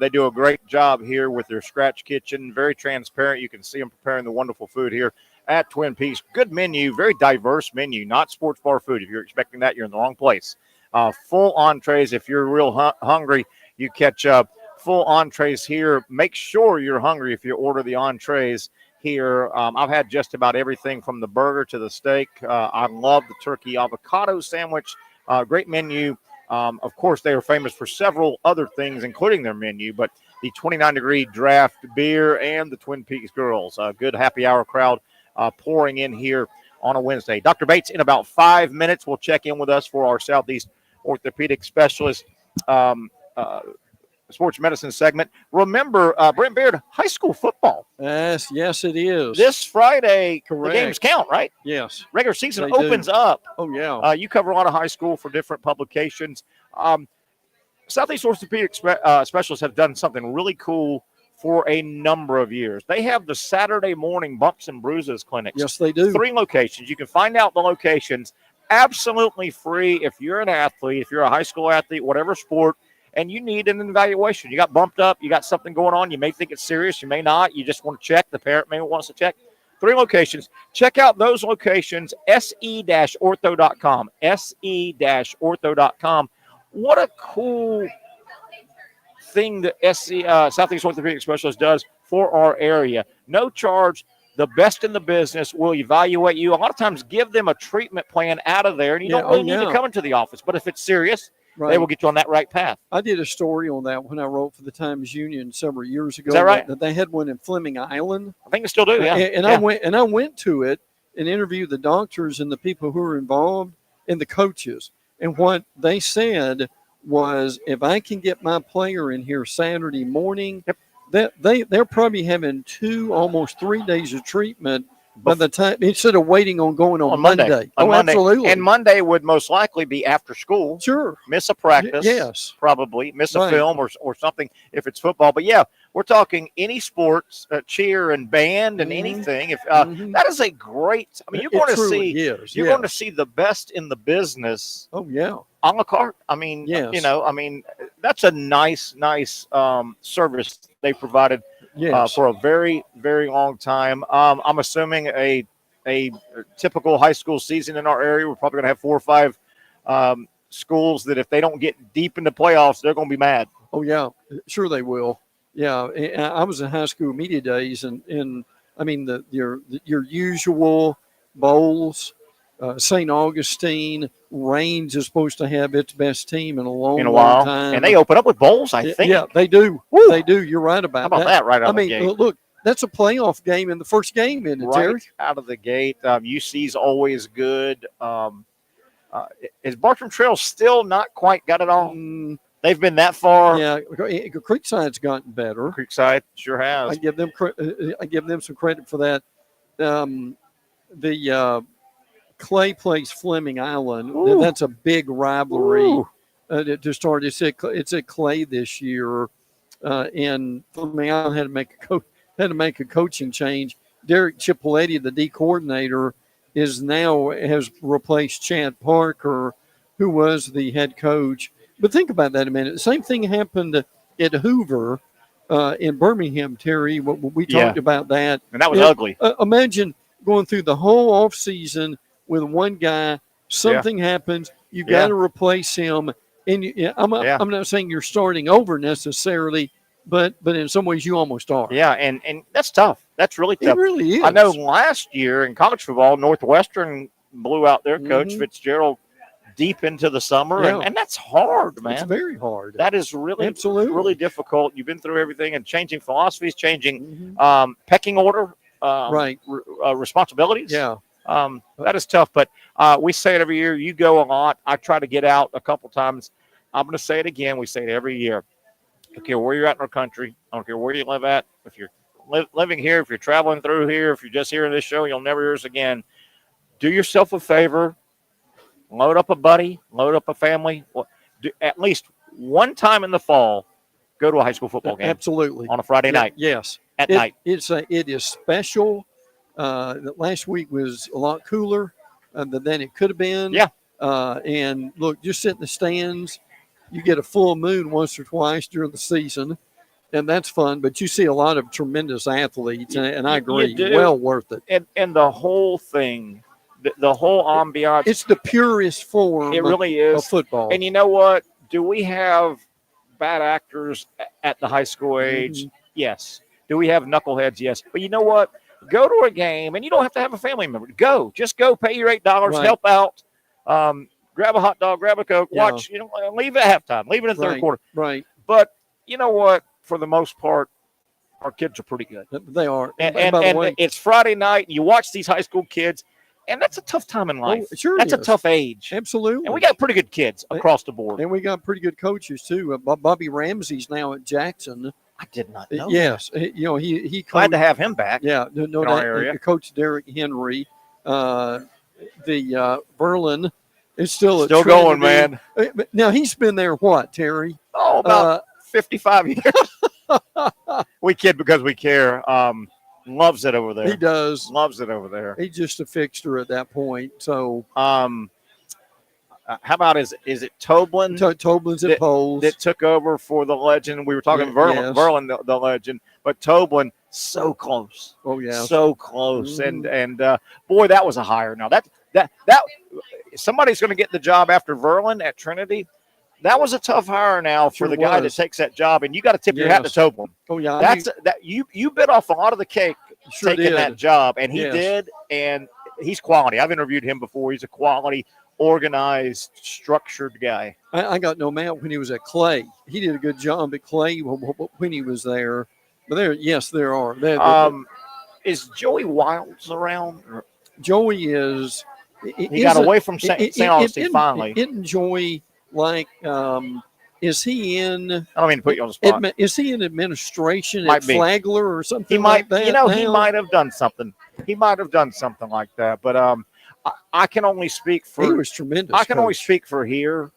They do a great job here with their scratch kitchen. Very transparent. You can see them preparing the wonderful food here at Twin Peaks. Good menu, very diverse menu, not sports bar food. If you're expecting that, you're in the wrong place. Full entrees. If you're real hungry, you catch full entrees here. Make sure you're hungry if you order the entrees here. I've had just about everything from the burger to the steak. I love the turkey avocado sandwich. Great menu. Of course, they are famous for several other things, including their menu, but the 29-degree draft beer and the Twin Peaks girls. A good happy hour crowd pouring in here on a Wednesday. Dr. Bates, in about 5 minutes, will check in with us for our Southeast Orthopedic Specialist sports medicine segment. Remember, Brent Beaird, high school football. Yes, it is. This Friday, correct. The games count, right? Yes. Regular season opens up. Oh, yeah. You cover a lot of high school for different publications. Southeast Orthopedic Specialists have done something really cool for a number of years. They have the Saturday morning Bumps and Bruises clinics. Yes, they do. 3 locations. You can find out the locations absolutely free if you're an athlete, if you're a high school athlete, whatever sport, and you need an evaluation. You got bumped up, you got something going on, you may think it's serious, you may not, you just want to check, the parent may want us to check. 3 locations. Check out those locations, se-ortho.com, se-ortho.com. What a cool thing that Southeast Orthopedic Specialist does for our area. No charge, the best in the business will evaluate you. A lot of times give them a treatment plan out of there, and you don't really need to come into the office. But if it's serious, they will get you on that right path. I did a story on that when I wrote for the Times-Union several years ago. Is that right? That they had one in Fleming Island. I think they still do, yeah. And I went to it and interviewed the doctors and the people who were involved and the coaches. And what they said was, if I can get my player in here Saturday morning, they're probably having 2, almost 3 days of treatment by the time, instead of waiting on going on Monday. Absolutely. And Monday would most likely be after school. Sure. Miss a practice. Yes. Probably. Miss a film or something if it's football. But, yeah, we're talking any sports, cheer and band and anything. If that is a great – I mean, you're going to see the best in the business. Oh, yeah. A la carte. I mean, that's a nice service they provided for a very, very long time. I'm assuming a typical high school season in our area, we're probably going to have 4 or 5 schools that if they don't get deep into playoffs, they're going to be mad. Oh, yeah. Sure they will. Yeah. I was in high school media days, and I mean, your usual bowls. St. Augustine, Raines is supposed to have its best team in a long time. And they open up with bowls, I think. Yeah, they do. Woo. They do. You're right about that. How about that right out of the gate? Look, that's a playoff game in the first game, isn't it, Terry? Right out of the gate. UC's always good. Is Bartram Trail still not quite got it all? They've been that far. Yeah, Creekside's gotten better. Creekside sure has. I give them some credit for that. Clay plays Fleming Island. Ooh. That's a big rivalry to start. It's at Clay this year, and Fleming Island had to make a coaching change. Derek Chipoletti, the D coordinator, has replaced Chad Parker, who was the head coach. But think about that a minute. The same thing happened at Hoover in Birmingham, Terry. We talked about that. And that was ugly. Imagine going through the whole offseason with one guy, something happens, you got to replace him. And I'm not saying you're starting over necessarily, but in some ways you almost are. Yeah, and that's tough. That's really tough. It really is. I know last year in college football, Northwestern blew out their coach, Fitzgerald, deep into the summer, and that's hard, man. It's very hard. That is really, really difficult. You've been through everything and changing philosophies, changing pecking order, responsibilities. Yeah. That is tough, but we say it every year. You go a lot. I try to get out a couple times. I'm going to say it again. We say it every year. I don't care where you're at in our country. I don't care where you live at. If you're living here, if you're traveling through here, if you're just hearing this show, you'll never hear us again. Do yourself a favor. Load up a buddy. Load up a family. At least one time in the fall, go to a high school football game. Absolutely. On a Friday night. Yes. At night. It is special. Last week was a lot cooler than it could have been. Yeah. And look, just sit in the stands. You get a full moon once or twice during the season, and that's fun. But you see a lot of tremendous athletes, and I agree, well worth it. And the whole thing, the whole ambiance. It's the purest form. It really is of football. And you know what? Do we have bad actors at the high school age? Yes. Do we have knuckleheads? Yes. But you know what? Go to a game, and you don't have to have a family member. Go. Just go, pay your $8, help out, grab a hot dog, grab a Coke, watch, leave at halftime, leave it in the third quarter. Right. But you know what? For the most part, our kids are pretty good. They are. And it's Friday night, and you watch these high school kids, and that's a tough time in life. Sure that's a tough age. Absolutely. And we got pretty good kids across the board. And we got pretty good coaches, too. Bobby Ramsey's now at Jackson. I did not know. Yes, he glad to have him back. Yeah, no, our area. Coach Derek Henry, the Berlin is still going, man. Now he's been there what, Terry? Oh, about 55 years. We kid because we care. Loves it over there. He does. Loves it over there. He's just a fixture at that point. So, how about is it Toblin? Toblin's at polls that took over for the legend. We were talking Verlin, the legend, but Toblin so close. Oh yeah, so close. And boy, that was a hire. Now that somebody's going to get the job after Verlin at Trinity. That was a tough hire now for the guy that takes that job, and you got to tip your hat to Toblin. Oh yeah, you bit off a lot of the cake taking that job, and he Yes. did, and he's quality. I've interviewed him before. He's a quality, organized, structured guy. I got no doubt when he was at Clay. He did a good job at Clay when he was there. But there are. Is Joey Wilds around? Joey is. He got away from St. Augustine finally. Isn't Joey like? Is he in? I don't mean to put you on the spot. Is he in administration Might at be. Flagler or something He might. like that? He might have done something. He might have done something like that. But I can only speak for. He was tremendous. I can coach. only speak for here,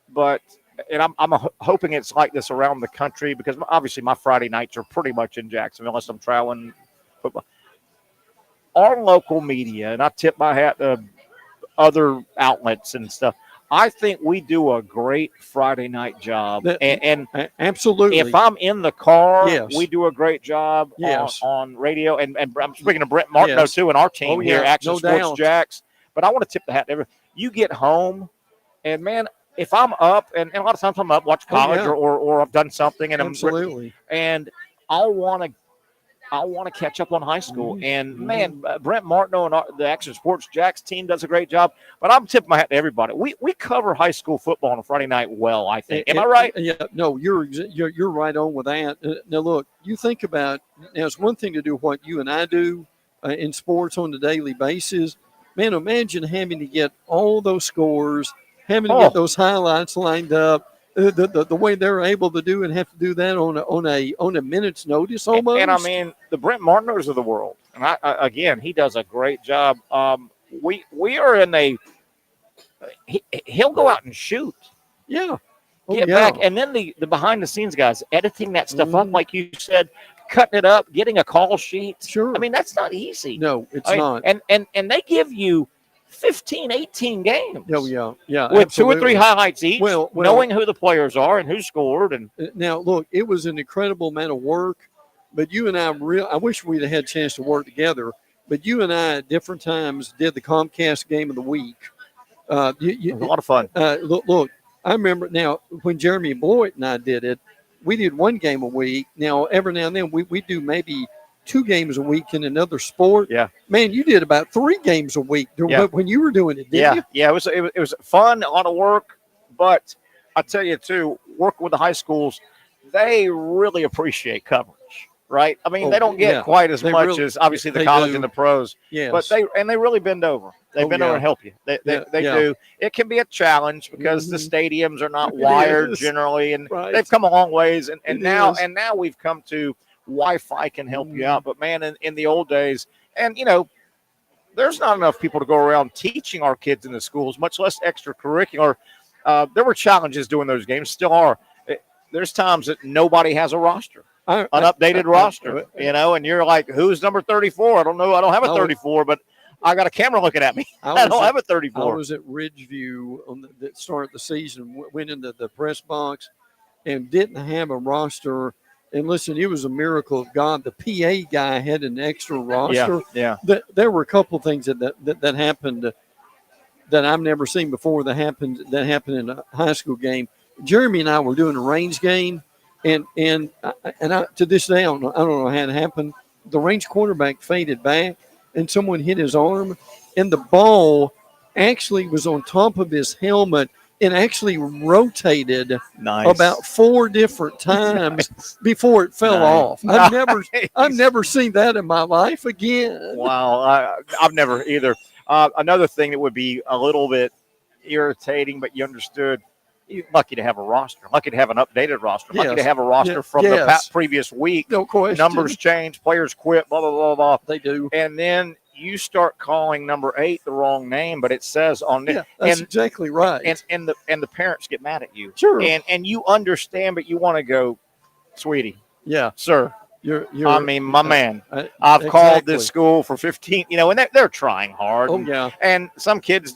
but I'm hoping it's like this around the country because obviously my Friday nights are pretty much in Jacksonville unless I'm traveling football. Our local media, and I tip my hat to other outlets and stuff. I think we do a great Friday night job. And absolutely. If I'm in the car, Yes. we do a great job Yes. on radio. And I'm speaking of Brent Martineau, too, and our team here, Action Sports Jax. But I want to tip the hat to everyone. You get home, and, man, if I'm up, and a lot of times I'm up, watch college or I've done something. And absolutely. And I'll want to I want to catch up on high school. And, man, Brent Martineau and the Action Sports Jax team does a great job. But I'm tipping my hat to everybody. We cover high school football on a Friday night well, I think. Am I right? Yeah, no, you're right on with that. Now, look, you think about – now, it's one thing to do what you and I do in sports on a daily basis. Man, imagine having to get all those scores, having to get those highlights lined up, the way they're able to do and have to do that on a minute's notice almost. And I mean, the Brent Martineaus of the world, and I again, he does a great job. We are in a he'll go out and shoot. Yeah. Get back, and then the behind the scenes guys editing that stuff up, like you said, cutting it up, getting a call sheet. Sure. I mean, that's not easy. No, it's not. And they give you 15, 18 games. Oh, yeah. With absolutely. 2 or 3 highlights each, well, knowing who the players are and who scored. And now, look, it was an incredible amount of work, but you and I I wish we'd have had a chance to work together, but you and I at different times did the Comcast Game of the Week. It was a lot of fun. Look, I remember now when Jeremy Boyd and I did it, we did 1 game a week. Now, every now and then we do maybe 2 games a week in another sport. Yeah. Man, you did about 3 games a week when you were doing it, didn't you? Yeah, it was fun, a lot of work. But I tell you, too, working with the high schools, they really appreciate coverage, right? I mean, they don't get quite as much as, obviously, the college and the pros. Yes. But they really bend over. They bend over and help you. They do. It can be a challenge because the stadiums are not wired generally, and they've come a long ways. And now we've come to Wi-Fi can help you out. But, man, in the old days, and, you know, there's not enough people to go around teaching our kids in the schools, much less extracurricular. There were challenges doing those games, still are. There's times that nobody has a roster, an updated roster, you know, and you're like, who's number 34? I don't know. I don't have a 34, but I got a camera looking at me. I don't have a 34. I was at Ridgeview on the start of the season, went into the press box and didn't have a roster. And listen, it was a miracle of God. The PA guy had an extra roster. Yeah. There were a couple of things that happened that I've never seen before that happened in a high school game. Jeremy and I were doing a range game, and I, to this day I don't know how it happened. The range quarterback faded back, and someone hit his arm, and the ball actually was on top of his helmet and actually rotated about 4 different times before it fell off. I've never seen that in my life again. Wow, I've never either. Another thing that would be a little bit irritating, but you understood. You're lucky to have a roster, lucky to have an updated roster, lucky to have a roster from the previous week. No question. Numbers change, players quit, blah, blah, blah, blah. They do. And then you start calling number 8 the wrong name, but it says on it. Yeah, that's exactly right. And the parents get mad at you. Sure. And you understand, but you want to go, sweetie. Yeah. Sir. I mean, my man, I've called this school for 15, you know, and they're trying hard. Oh, yeah. And some kids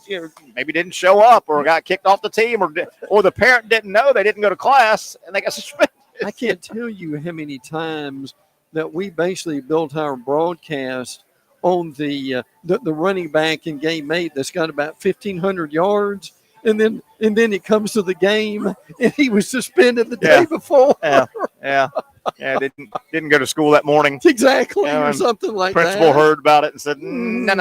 maybe didn't show up or got kicked off the team or the parent didn't know, they didn't go to class and they got suspended. I can't tell you how many times that we basically built our broadcast on the running back in game 8 that's got about 1,500 yards. And then it comes to the game and he was suspended the day before. Yeah, didn't go to school that morning. Exactly, or something like that. Principal heard about it and said, no.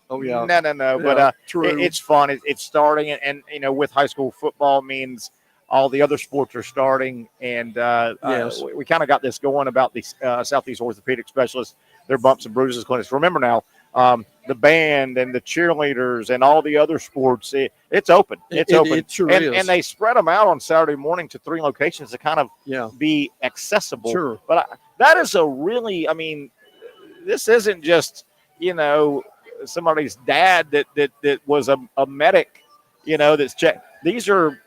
Oh, yeah. No. Yeah, but true. It's fun. It's starting. And, you know, with high school football means all the other sports are starting. And we kind of got this going about the Southeast Orthopedic Specialists, their bumps and bruises clinics. Remember now, the band and the cheerleaders and all the other sports, it's open. It's open. It sure is. And they spread them out on Saturday morning to 3 locations to kind of be accessible. Sure. But that is a really, I mean, this isn't just, you know, somebody's dad that was a medic, you know, that's checked. These are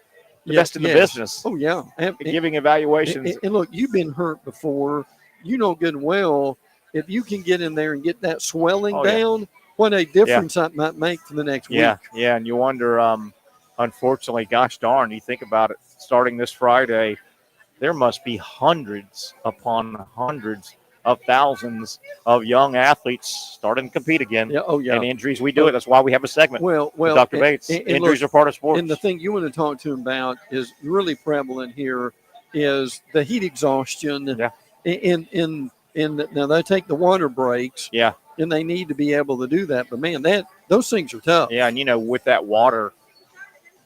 the best in the business. Oh, yeah. Giving evaluations. And look, you've been hurt before. You know good and well, if you can get in there and get that swelling down, what a difference that might make for the next week. Yeah, and you wonder, unfortunately, gosh darn, you think about it, starting this Friday, there must be hundreds upon hundreds of thousands of young athletes starting to compete again. Yeah, oh, yeah. And injuries, we do it. That's why we have a segment with Dr. Bates. Injuries are part of sports. And the thing you want to talk to him about is really prevalent here is the heat exhaustion And now they take the water breaks. Yeah. And they need to be able to do that. But, man, those things are tough. Yeah, and, with that water,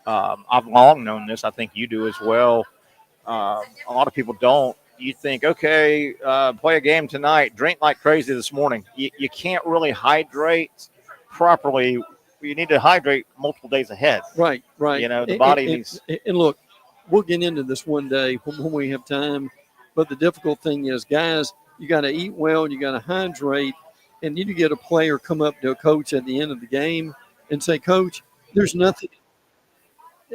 I've long known this. I think you do as well. A lot of people don't. You think, okay, play a game tonight, drink like crazy this morning. You can't really hydrate properly. You need to hydrate multiple days ahead. Right. The body needs. And look, we'll get into this one day when we have time. But the difficult thing is, guys, you got to eat well, you got to hydrate. And you get a player come up to a coach at the end of the game and say, Coach, there's nothing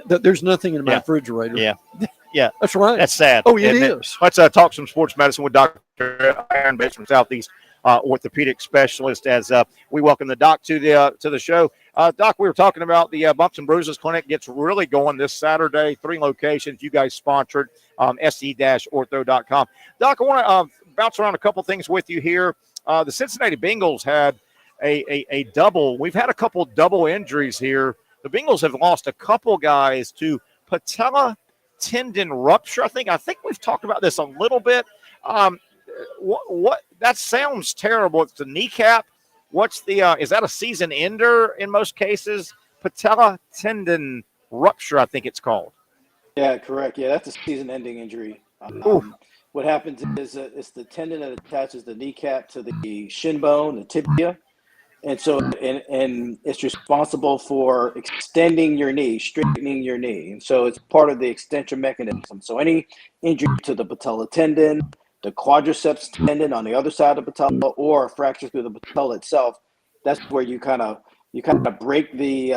in my refrigerator. Yeah. That's right. That's sad. Oh, it is. Let's talk some sports medicine with Dr. Aaron Bates from Southeast Orthopedic Specialist as we welcome the doc to the show. Doc, we were talking about the Bumps and Bruises Clinic gets really going this Saturday, 3 locations. You guys sponsored se-ortho.com. Doc, I want to bounce around a couple things with you here. The Cincinnati Bengals had a double. We've had a couple double injuries here. The Bengals have lost a couple guys to patella tendon rupture. I think we've talked about this a little bit. What that sounds terrible. It's the kneecap. What's the is that a season ender in most cases? Patella tendon rupture, I think it's called. Yeah, correct. Yeah, that's a season-ending injury. What happens is it's the tendon that attaches the kneecap to the shin bone, the tibia, and so and it's responsible for extending your knee, straightening your knee, and so it's part of the extension mechanism. So any injury to the patella tendon, the quadriceps tendon on the other side of the patella, or a fracture through the patella itself, that's where you kind of break the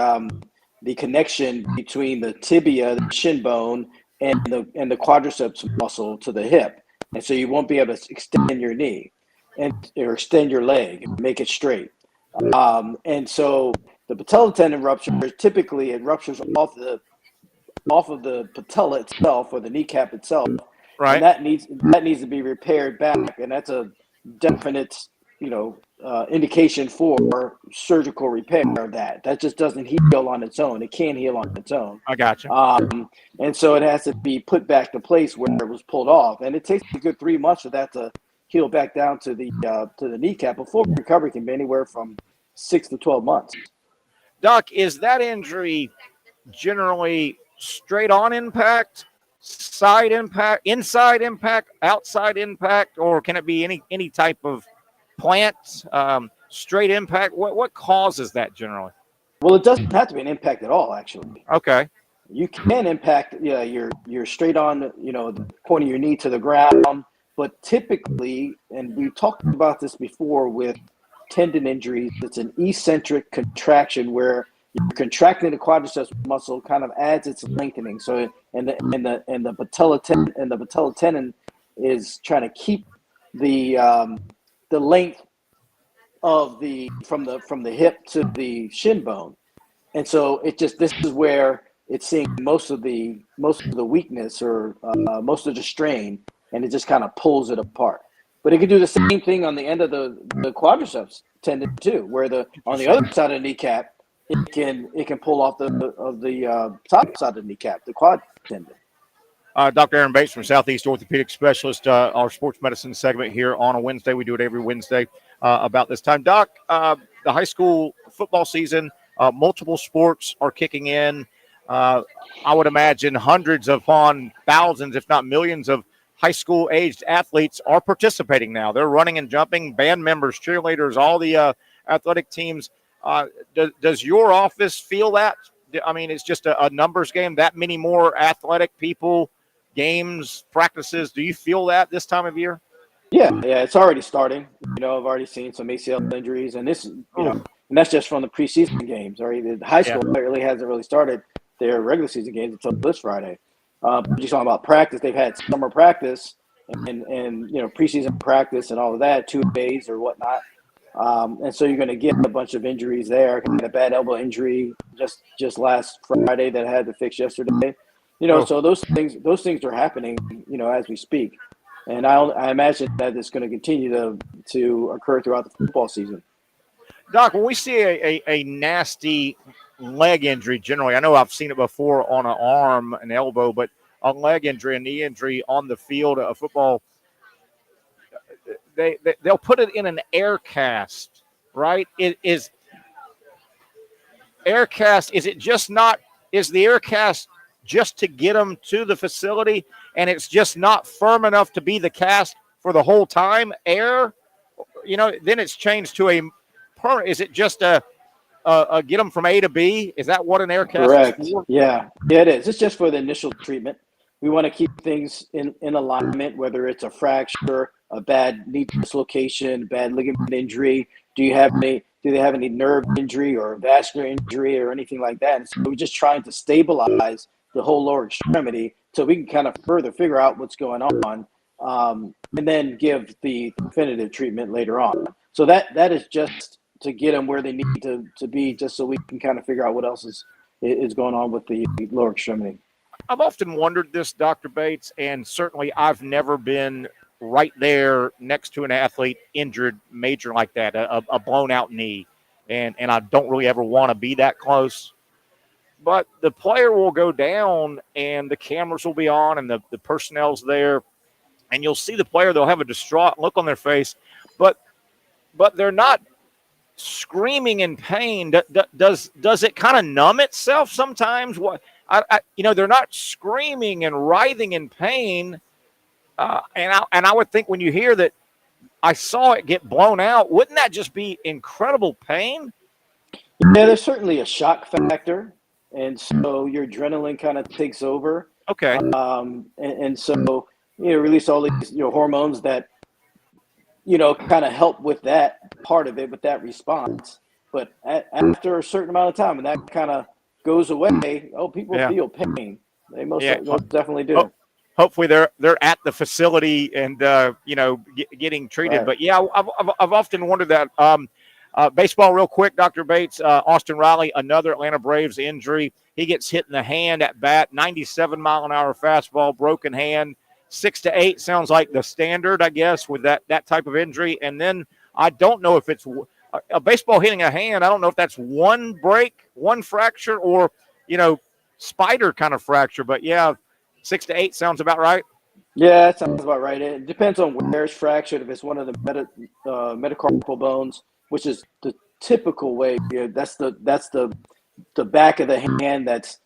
connection between the tibia, the shin bone, and the quadriceps muscle to the hip. And so you won't be able to extend your knee or extend your leg and make it straight. And so the patella tendon rupture, typically it ruptures off of the patella itself or the kneecap itself. Right. And that needs to be repaired back. And that's a definite, indication for surgical repair of that. That just doesn't heal on its own. It can't heal on its own. I got you. And so it has to be put back to place where it was pulled off. And it takes a good 3 months for that to heal back down to the kneecap. A full recovery can be anywhere from 6 to 12 months. Doc, is that injury generally straight on impact, side impact, inside impact, outside impact, or can it be any type of plant, straight impact? What causes that generally? Well, it doesn't have to be an impact at all, actually. Okay. You can impact you're straight on, the point of your knee to the ground, but typically, and we've talked about this before with tendon injuries, it's an eccentric contraction where you're contracting the quadriceps muscle, kind of adds its lengthening. So and the patella tendon is trying to keep the length of from the hip to the shin bone. And so this is where it's seeing most of the weakness or most of the strain, and it just kind of pulls it apart. But it can do the same thing on the end of the quadriceps tendon too, where on the other side of the kneecap, it can pull off the top side of the kneecap, the quad tendon. Dr. Aaron Bates from Southeast Orthopedic Specialist, our sports medicine segment here on a Wednesday. We do it every Wednesday about this time. Doc, the high school football season, multiple sports are kicking in. I would imagine hundreds upon thousands, if not millions of high school aged athletes are participating now. They're running and jumping, band members, cheerleaders, all the athletic teams. Does your office feel that? I mean, it's just a numbers game, that many more athletic people, games, practices. Do you feel that this time of year? Yeah, it's already starting. I've already seen some ACL injuries, and this, and that's just from the preseason games. The high school really hasn't really started their regular season games until this Friday. You're talking about practice. They've had summer practice and preseason practice and all of that, 2 days or whatnot. And so you're going to get a bunch of injuries there. I had a bad elbow injury just last Friday that I had to fix yesterday. So those things are happening, as we speak. And I imagine that it's going to continue to occur throughout the football season. Doc, when we see a nasty leg injury, generally, I know I've seen it before on an arm, an elbow, but a leg injury, a knee injury on the field of football, they'll put it in an air cast, right? It is air cast. Is it just not? Is the air cast just to get them to the facility, and it's just not firm enough to be the cast for the whole time? Air, then it's changed to a permanent. Is it just a get them from A to B? Is that what an air cast Correct. is for? Yeah, it is. It's just for the initial treatment. We want to keep things in alignment, whether it's a fracture, a bad knee dislocation, bad ligament injury. Do they have any nerve injury or vascular injury or anything like that? And so we're just trying to stabilize the whole lower extremity so we can kind of further figure out what's going on, and then give the definitive treatment later on. So that is just to get them where they need to be, just so we can kind of figure out what else is going on with the lower extremity. I've often wondered this, Dr. Bates, and certainly I've never been right there next to an athlete injured major like that, a blown out knee. And I don't really ever want to be that close. But the player will go down and the cameras will be on and the personnel's there. And you'll see the player, they'll have a distraught look on their face. But they're not screaming in pain. Does it kind of numb itself sometimes? They're not screaming and writhing in pain. And I would think when you hear that I saw it get blown out, wouldn't that just be incredible pain? Yeah, there's certainly a shock factor. And so your adrenaline kind of takes over. Okay. And so, release all these, hormones that, kind of help with that part of it, with that response. But after a certain amount of time, and that kind of goes away, people feel pain. They most definitely do. Hopefully they're at the facility and getting treated. Right. But yeah, I've often wondered that. Baseball, real quick, Dr. Bates. Austin Riley, another Atlanta Braves injury. He gets hit in the hand at bat. 97-mile-an-hour fastball, broken hand. 6 to 8 sounds like the standard, I guess, with that type of injury. And then I don't know if it's a baseball hitting a hand. I don't know if that's one break, one fracture, or spider kind of fracture. But yeah, 6 to 8 sounds about right. Yeah, that sounds about right. It depends on where it's fractured. If it's one of the metacarpal bones, which is the typical way, that's the back of the hand. That's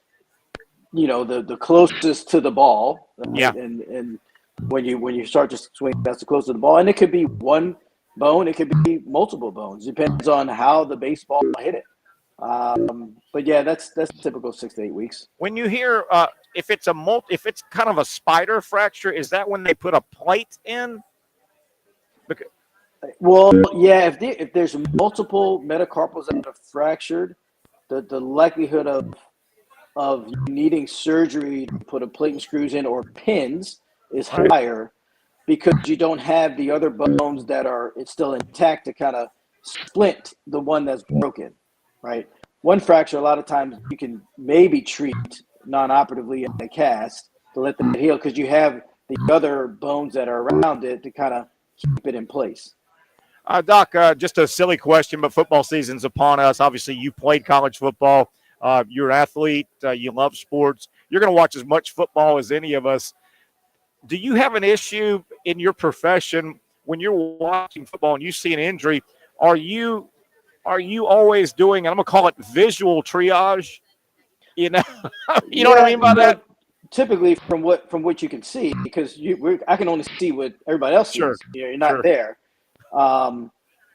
the closest to the ball. Yeah. And when you start to swing, that's the closest to the ball. And it could be one bone. It could be multiple bones. Depends on how the baseball hit it. But yeah, that's typical 6 to 8 weeks. When you hear if it's kind of a spider fracture, is that when they put a plate in? Well, yeah, if there's multiple metacarpals that are fractured, the likelihood of needing surgery to put a plate and screws in or pins is higher, because you don't have the other bones that are still intact to kind of splint the one that's broken, right? One fracture, a lot of times you can maybe treat non-operatively in a cast to let them heal, because you have the other bones that are around it to kind of keep it in place. Doc, just a silly question, but football season's upon us. Obviously, you played college football. You're an athlete. You love sports. You're going to watch as much football as any of us. Do you have an issue in your profession when you're watching football and you see an injury? Are you always doing, and I'm going to call it visual triage? You know what I mean by that? Typically, from what you can see, because I can only see what everybody else sees. You're not there.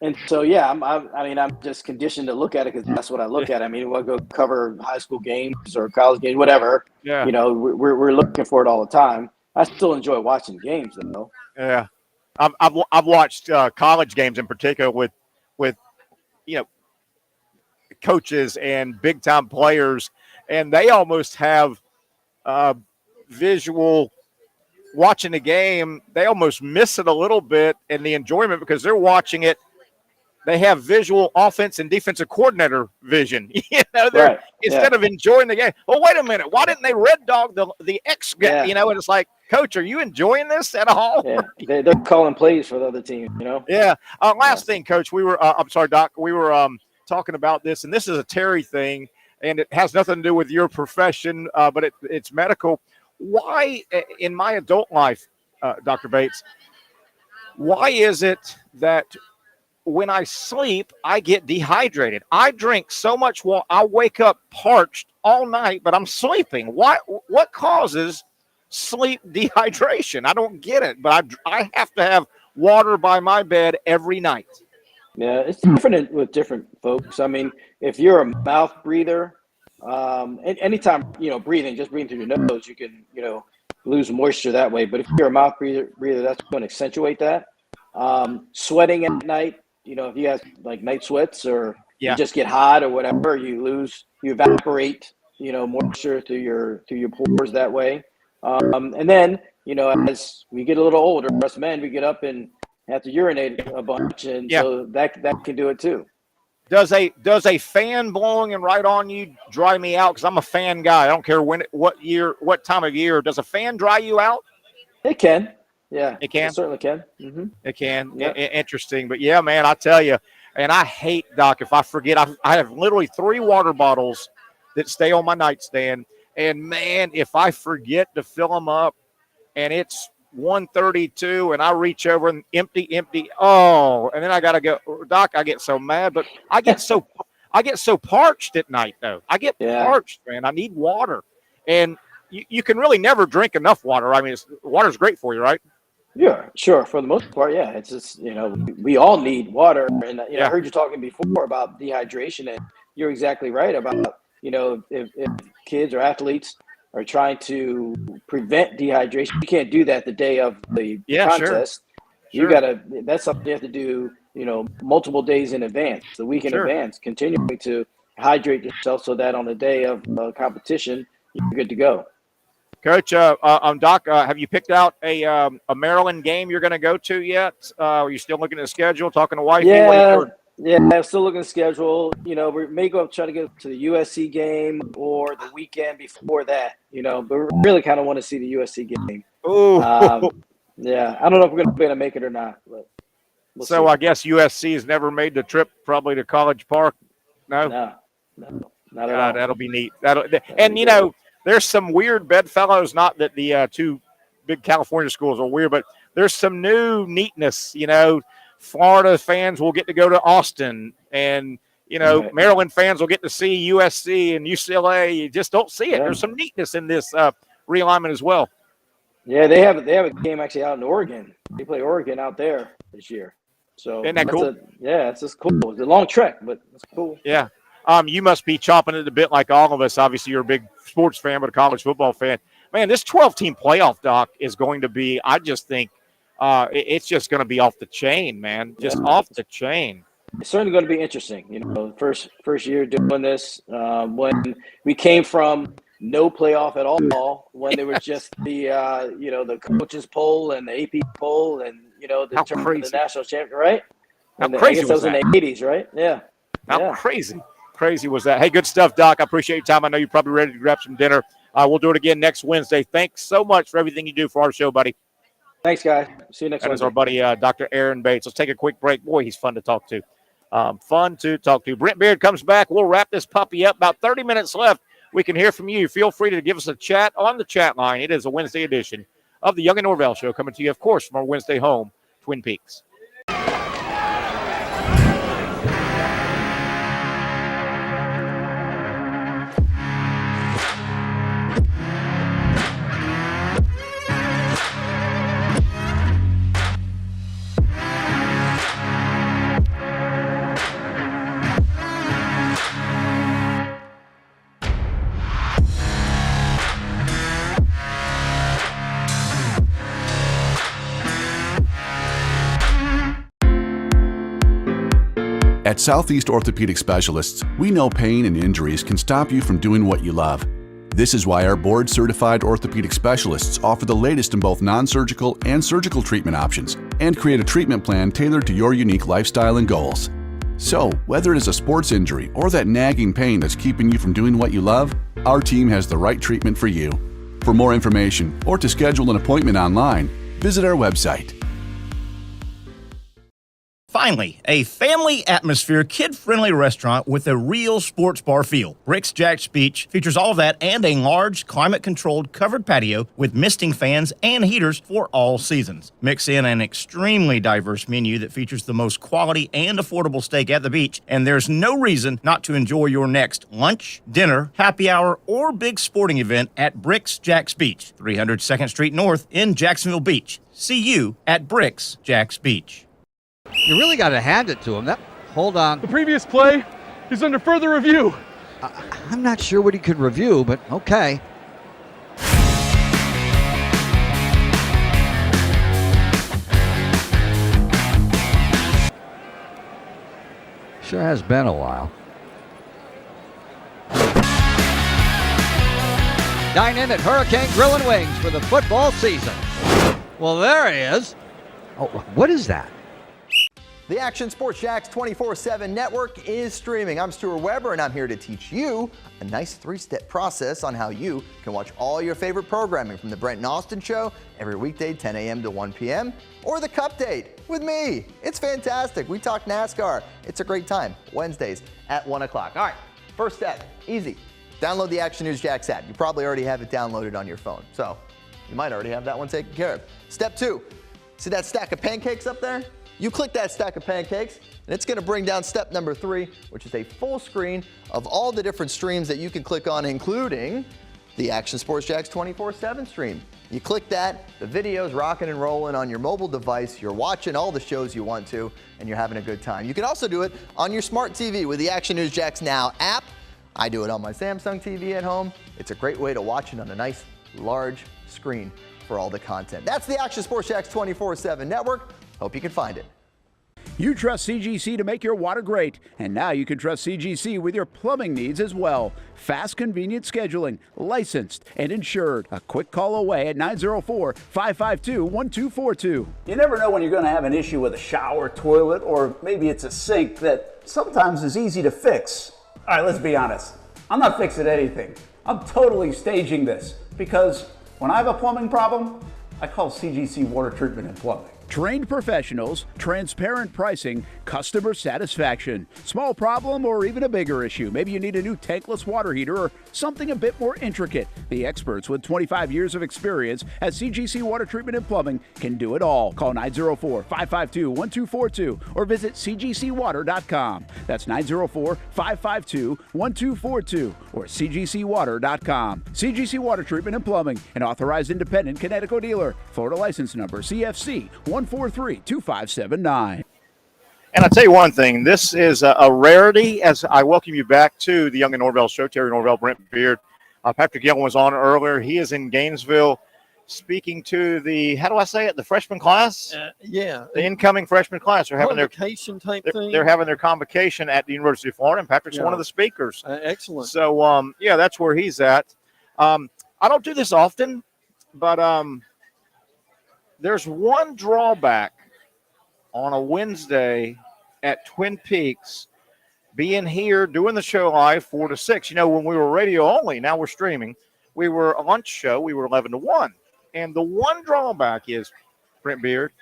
And so, yeah, I'm just conditioned to look at it because that's what I look at. I mean, we'll go cover high school games or college games, whatever. Yeah. We're looking for it all the time. I still enjoy watching games, though. Yeah. I've watched college games in particular with coaches and big time players, and they almost have visual. Watching the game, they almost miss it a little bit in the enjoyment because they're watching it. They have visual offense and defensive coordinator vision. Instead of enjoying the game. Well, wait a minute. Why didn't they red dog the X guy? Yeah. And it's like, Coach, are you enjoying this at all? Yeah, they're calling plays for the other team. Yeah. Last thing, Coach. We were. I'm sorry, Doc. We were talking about this, and this is a Terry thing, and it has nothing to do with your profession, but it's medical. Why, in my adult life, Dr. Bates, why is it that when I sleep, I get dehydrated? I drink so much water. I wake up parched all night, but I'm sleeping. What causes sleep dehydration? I don't get it, but I have to have water by my bed every night. Yeah, it's different with different folks. I mean, if you're a mouth breather, anytime, breathing through your nose, you can, lose moisture that way. But if you're a mouth breather, that's going to accentuate that. Sweating at night, if you have like night sweats or you just get hot or whatever, you evaporate, moisture through your pores that way. And then, as we get a little older, us men, we get up and have to urinate a bunch, and so that can do it too. Does a fan blowing and right on you dry me out? Because I'm a fan guy. I don't care what time of year. Does a fan dry you out? It can. Yeah, it can. It certainly can. Mm-hmm. It can. Yeah. Interesting, but yeah, man, I tell you, and I hate, Doc, if I forget. I have literally 3 water bottles that stay on my nightstand, and man, if I forget to fill them up, and it's 1:32, and I reach over and empty. Oh, and then I gotta go, Doc. I get so mad, but I get so parched at night, though. I get parched, man. I need water, and you can really never drink enough water. I mean, water's great for you, right? Yeah, sure. For the most part, yeah. It's just we all need water, and I heard you talking before about dehydration, and you're exactly right about if kids or athletes are trying to prevent dehydration. You can't do that the day of the contest. Sure. You gotta. That's something you have to do. Multiple days in advance, the week in advance, continuing to hydrate yourself so that on the day of competition, you're good to go. Coach, Doc, have you picked out a Maryland game you're going to go to yet? Are you still looking at the schedule? Talking to wifey? Yeah, I'm still looking at the schedule. We may go try to get to the USC game or the weekend before that. But we really kind of want to see the USC game. Oh, yeah. I don't know if we're going to be able to make it or not. But we'll see. I guess USC has never made the trip probably to College Park. No, not at all. That'll be neat. There's some weird bedfellows. Not that the 2 big California schools are weird, but there's some new neatness. Florida fans will get to go to Austin, and Maryland fans will get to see USC and UCLA. You just don't see it. There's some neatness in this realignment as well. Yeah, they have a game actually out in Oregon. They play Oregon out there this year. So isn't that cool? It's just cool. It's a long trek, but it's cool. Yeah. You must be chomping at the bit like all of us. Obviously, you're a big sports fan, but a college football fan. Man, this 12-team playoff, Doc, is going to be, I just think, it's just going to be off the chain, man. Just off the chain. It's certainly going to be interesting. First year doing this, when we came from no playoff at all, when there was just the coaches poll and the AP poll and the term of the national champion, right? How crazy was that? In the 80s, right? Yeah. How crazy was that? Hey, good stuff, Doc. I appreciate your time. I know you're probably ready to grab some dinner. We'll do it again next Wednesday. Thanks so much for everything you do for our show, buddy. Thanks, guys. See you next Wednesday. That is our buddy, Dr. Aaron Bates. Let's take a quick break. Boy, he's fun to talk to. Brent Beaird comes back. We'll wrap this puppy up. About 30 minutes left. We can hear from you. Feel free to give us a chat on the chat line. It is a Wednesday edition of the Young and Norvelle Show, coming to you, of course, from our Wednesday home, Twin Peaks. At Southeast Orthopedic Specialists, we know pain and injuries can stop you from doing what you love. This is why our board-certified orthopedic specialists offer the latest in both non-surgical and surgical treatment options and create a treatment plan tailored to your unique lifestyle and goals. So, whether it is a sports injury or that nagging pain that's keeping you from doing what you love, our team has the right treatment for you. For more information or to schedule an appointment online, visit our website. Finally, a family atmosphere, kid-friendly restaurant with a real sports bar feel. Brent Jax Beach features all of that and a large, climate-controlled covered patio with misting fans and heaters for all seasons. Mix in an extremely diverse menu that features the most quality and affordable steak at the beach, and there's no reason not to enjoy your next lunch, dinner, happy hour, or big sporting event at Brent Jax Beach, 300 2nd Street North in Jacksonville Beach. See you at Brent Jax Beach. You really got to hand it to him. Hold on. The previous play is under further review. I'm not sure what he could review, but okay. Sure has been a while. Dine in at Hurricane Grill and Wings for the football season. Well, there he is. Oh, what is that? The Action Sports Jax 24/7 network is streaming. I'm Stuart Weber, and I'm here to teach you a nice three-step process on how you can watch all your favorite programming from the Brent and Austin Show every weekday 10 a.m. to 1 p.m. or the Cup Date with me. It's fantastic. We talk NASCAR. It's a great time. Wednesdays at 1 o'clock. All right, first step, easy. Download the Action News Jax app. You probably already have it downloaded on your phone, so you might already have that one taken care of. Step 2, see that stack of pancakes up there? You click that stack of pancakes, and it's going to bring down step number 3, which is a full screen of all the different streams that you can click on, including the Action Sports Jax 24/7 stream. You click that, the video's rocking and rolling on your mobile device. You're watching all the shows you want to, and you're having a good time. You can also do it on your smart TV with the Action News Jax Now app. I do it on my Samsung TV at home. It's a great way to watch it on a nice, large screen for all the content. That's the Action Sports Jax 24/7 network. Hope you can find it. You trust CGC to make your water great, and now you can trust CGC with your plumbing needs as well. Fast, convenient scheduling, licensed and insured. A quick call away at 904-552-1242. You never know when you're going to have an issue with a shower, toilet, or maybe it's a sink that sometimes is easy to fix. All right, let's be honest. I'm not fixing anything. I'm totally staging this because when I have a plumbing problem, I call CGC Water Treatment and Plumbing. Trained professionals, transparent pricing, customer satisfaction. Small problem or even a bigger issue. Maybe you need a new tankless water heater or something a bit more intricate. The experts with 25 years of experience at CGC Water Treatment and Plumbing can do it all. Call 904-552-1242 or visit cgcwater.com. That's 904-552-1242 or cgcwater.com. CGC Water Treatment and Plumbing, an authorized independent Connecticut dealer. Florida license number CFC 1432579. And I'll tell you one thing, this is a rarity as I welcome you back to the Young and Norvelle show. Terry Norvelle, Brent Beaird. Patrick Young was on earlier. He is in Gainesville speaking to the, how do I say it, the freshman class? Yeah. The incoming freshman class. They're having convocation type thing. They're having their convocation at the University of Florida, and Patrick's one of the speakers. Excellent. So, yeah, that's where he's at. I don't do this often, but there's one drawback on a Wednesday at Twin Peaks, being here, doing the show live 4 to 6. You know, when we were radio only, now we're streaming, we were a lunch show, we were 11 to 1. And the one drawback is, Brent Beaird,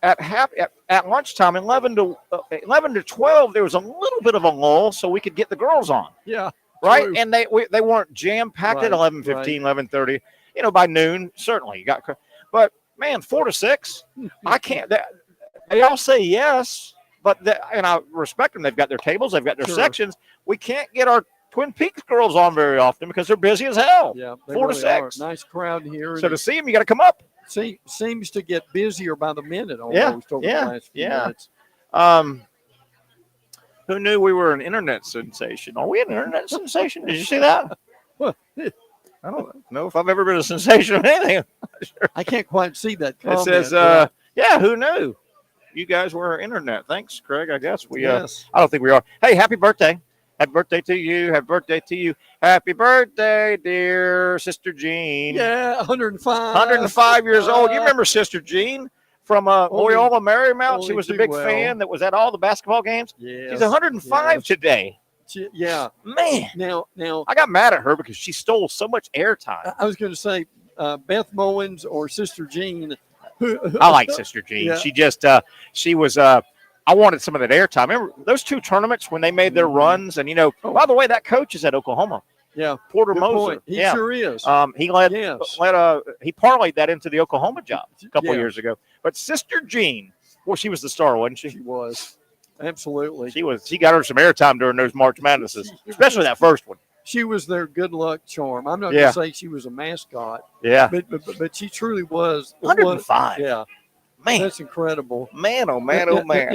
at lunchtime, 11 to 12, there was a little bit of a lull so we could get the girls on. Yeah. Right? True. And they weren't jam-packed at 11:15, 11:30. You know, by noon, certainly. But, man, 4 to 6, I can't. They all say yes, but and I respect them. They've got their tables, they've got their sections. We can't get our Twin Peaks girls on very often because they're busy as hell. Yeah, 4 to 6. Nice crowd here. So to see them, you got to come up. Seems to get busier by the minute almost over the last few minutes. Who knew we were an internet sensation? Are we an internet sensation? Did you see that? I don't know if I've ever been a sensation of anything. I can't quite see that comment. It says, who knew? You guys were internet. Thanks, Craig. I guess we. Yes. I don't think we are. Hey, happy birthday! Happy birthday to you! Happy birthday to you! Happy birthday, dear Sister Jean! Yeah, 105. 105 years old. You remember Sister Jean from Loyola Marymount? She was the big fan that was at all the basketball games. Yes. She's 105 today. Yeah, man. Now, I got mad at her because she stole so much airtime. I was going to say Beth Mowens or Sister Jean. I like Sister Jean. Yeah. She just she was I wanted some of that airtime. Remember those 2 tournaments when they made their runs? And, by the way, that coach is at Oklahoma. Yeah. Porter Good Moser. point. He sure is. He he parlayed that into the Oklahoma job a couple years ago. But Sister Jean, well, she was the star, wasn't she? She was. Absolutely. She got her some airtime during those March Madnesses, especially that first one. She was their good luck charm. I'm not going to say she was a mascot. Yeah. But she truly was. 105. Yeah. Man. That's incredible. Man, oh, man, oh, man.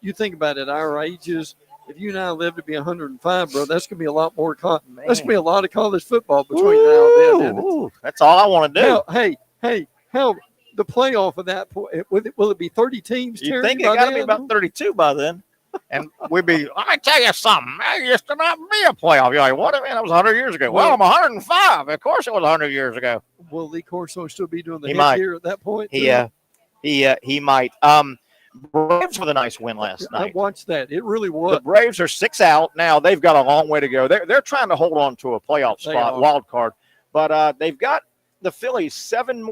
You think about it, our ages, if you and I live to be 105, bro, that's going to be a lot more. That's going to be a lot of college football between now and then. Isn't it? That's all I want to do. How the playoff of that point, will it be 30 teams? You think it got to be about 32 by then? And we'd be, let me tell you something. There used to not be a playoff. You're like, what? Man, that was 100 years ago. Well, I'm 105. Of course it was 100 years ago. Will Lee Corso still be doing the He hit might. here at that point? He might. Braves with a nice win last night. I watched that. It really was. The Braves are 6 out now. They've got a long way to go. They're trying to hold on to a playoff spot, wild card. But they've got the Phillies 7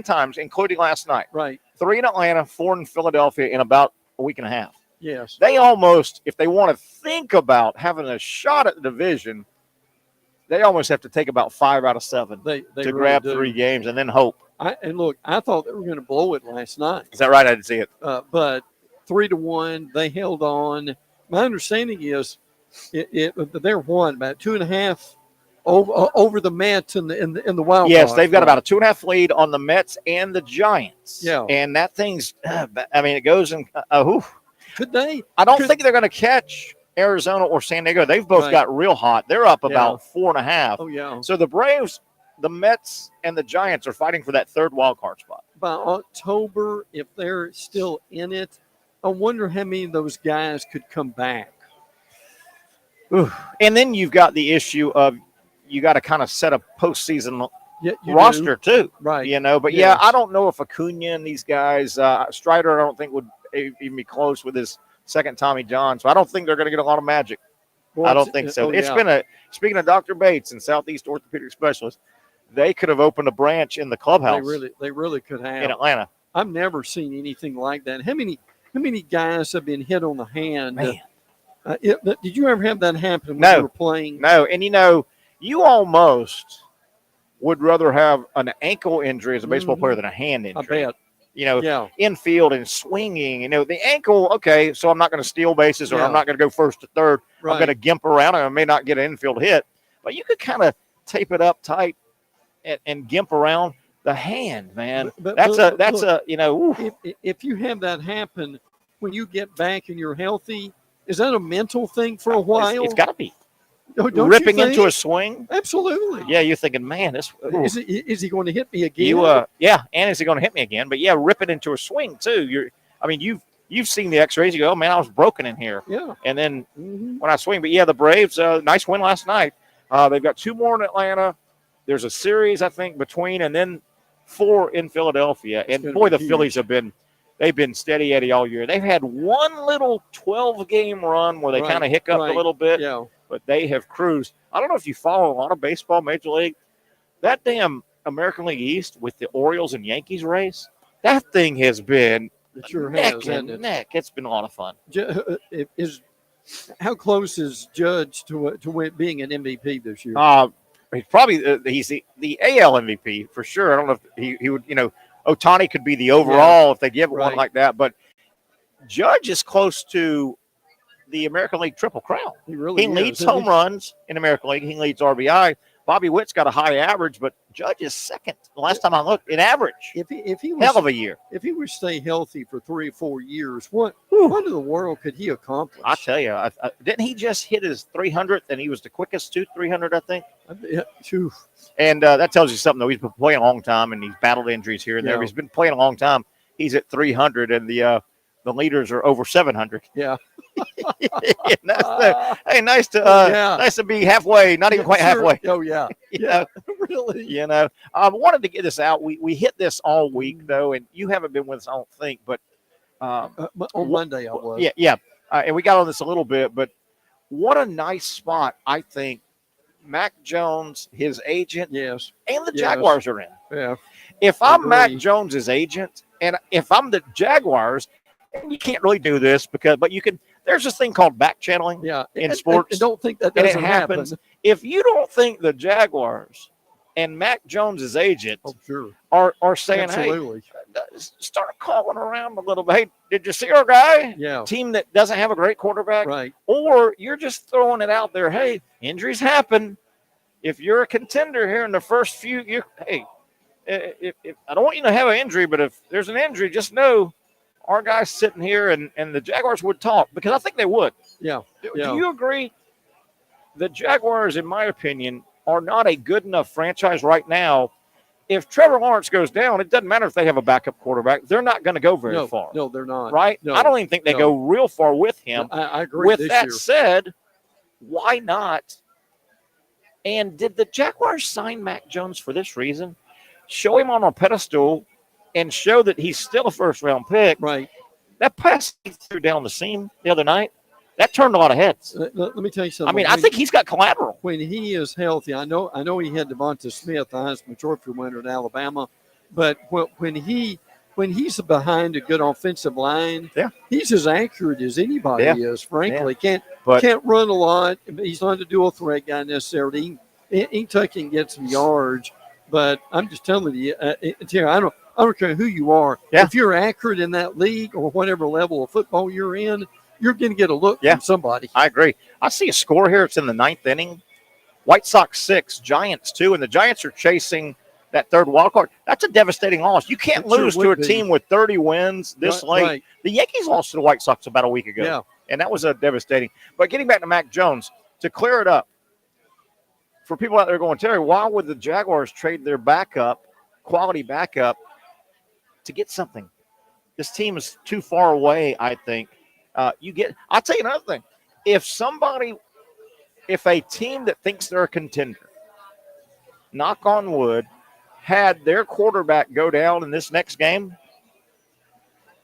times, including last night. Right. 3 in Atlanta, 4 in Philadelphia in about a week and a half. Yes. They almost, if they want to think about having a shot at the division, they almost have to take about 5 out of 7 to really grab do. 3 games and then hope. And look, I thought they were going to blow it last night. Is that right? I didn't see it. But 3-1, they held on. My understanding is they're about 2.5 over the Mets in the wild. Yes, card. they've got about a 2.5 lead on the Mets and the Giants. Yeah, and that thing's. I mean, it goes in. Could they? I don't think they're going to catch Arizona or San Diego. They've both got real hot. They're up about 4.5. Oh yeah. So the Braves, the Mets, and the Giants are fighting for that 3rd wild card spot. By October, if they're still in it, I wonder how many of those guys could come back. And then you've got the issue of you got to kind of set a postseason roster too, right? But yeah, I don't know if Acuna and these guys, Strider, I don't think would even be close with his second Tommy John, so I don't think they're going to get a lot of magic. I don't think so. It's been speaking of Dr. Bates and Southeast Orthopedic Specialist, they could have opened a branch in the clubhouse. They really could have in Atlanta. I've never seen anything like that. How many guys have been hit on the hand? Man. Did you ever have that happen when you were playing? No, and you almost would rather have an ankle injury as a baseball player than a hand injury. I bet. Infield and swinging. The ankle, okay, so I'm not going to steal bases or I'm not going to go first to third. Right. I'm going to gimp around and I may not get an infield hit. But you could kind of tape it up tight and gimp around the hand, man. If you have that happen when you get back and you're healthy, is that a mental thing for a while? It's got to be. Don't ripping you think? into a swing? Absolutely. Yeah, you're thinking, man, is he going to hit me again? And is he going to hit me again? But yeah, ripping into a swing too. You've seen the X-rays. You go, oh, man, I was broken in here. Yeah. And then when I swing, but yeah, the Braves, nice win last night. They've got 2 more in Atlanta. There's a series, I think, between and then 4 in Philadelphia. And boy, the Phillies they've been steady Eddie all year. They've had one little 12-game run where they kind of hiccuped a little bit. Yeah. But they have cruised. I don't know if you follow a lot of baseball, Major League. That damn American League East with the Orioles and Yankees race, that thing has been neck and neck. It's been a lot of fun. How close is Judge to being an MVP this year? He's probably he's the AL MVP for sure. I don't know if he would. Ohtani could be the overall if they give one like that. But Judge is close to the American League Triple Crown. He leads home runs in American League. He leads RBI. Bobby Witt's got a high average, but Judge is second. The last time I looked, in average. If he was, hell of a year. If he would stay healthy for 3 or 4 years, what in the world could he accomplish? I tell you, didn't he just hit his 300th, and he was the quickest to 300, I think? And that tells you something, though. He's been playing a long time, and he's battled injuries here and there. He's been playing a long time. He's at 300, and the leaders are over 700. Yeah. Nice to be halfway, not even quite halfway. Oh, yeah. Really. I wanted to get this out. We hit this all week, though, and you haven't been with us, I don't think, but on Monday I was. Yeah. And we got on this a little bit, but what a nice spot, I think, Mac Jones, his agent, and the Jaguars are in. Yeah. If I'm Mac Jones's agent, and if I'm the Jaguars, and you can't really do this but you can. There's this thing called back channeling in sports. And don't think that and doesn't it happens. happen. If you don't think the Jaguars and Mac Jones' agent are saying, Absolutely. hey, start calling around a little bit. Hey, did you see our guy? Yeah. Team that doesn't have a great quarterback. Right. Or you're just throwing it out there. Hey, injuries happen. If you're a contender here in the first few years, hey, if I don't want you to have an injury, but if there's an injury, just know our guy's sitting here and the Jaguars would talk, because I think they would. Yeah. Do you agree? The Jaguars, in my opinion, are not a good enough franchise right now. If Trevor Lawrence goes down, it doesn't matter if they have a backup quarterback. They're not going to go very far. No, they're not. Right? No, I don't even think they go real far with him. I agree. With that said, why not? And did the Jaguars sign Mac Jones for this reason? Show him on a pedestal and show that he's still a first-round pick. Right. That pass he threw down the seam the other night, that turned a lot of heads. Let me tell you something. I mean, I think he's got collateral. When he is healthy, I know he had Devonta Smith, the Heisman Trophy winner at Alabama, but when he's behind a good offensive line, he's as accurate as anybody is. Frankly, can't run a lot. He's not a dual threat guy necessarily. He can tuck and get some yards, but I'm just telling you, Terry, I don't care who you are. Yeah. If you're accurate in that league or whatever level of football you're in, you're going to get a look from somebody. I agree. I see a score here. It's in the 9th inning. White Sox 6, Giants 2, and the Giants are chasing that third wild card. That's a devastating loss. You can't lose to a team with 30 wins this late. Right. The Yankees lost to the White Sox about a week ago, and that was a devastating. But getting back to Mac Jones, to clear it up, for people out there going, Terry, why would the Jaguars trade their backup, quality backup, to get something? This team is too far away, I think. I'll tell you another thing. If a team that thinks they're a contender, knock on wood, had their quarterback go down in this next game,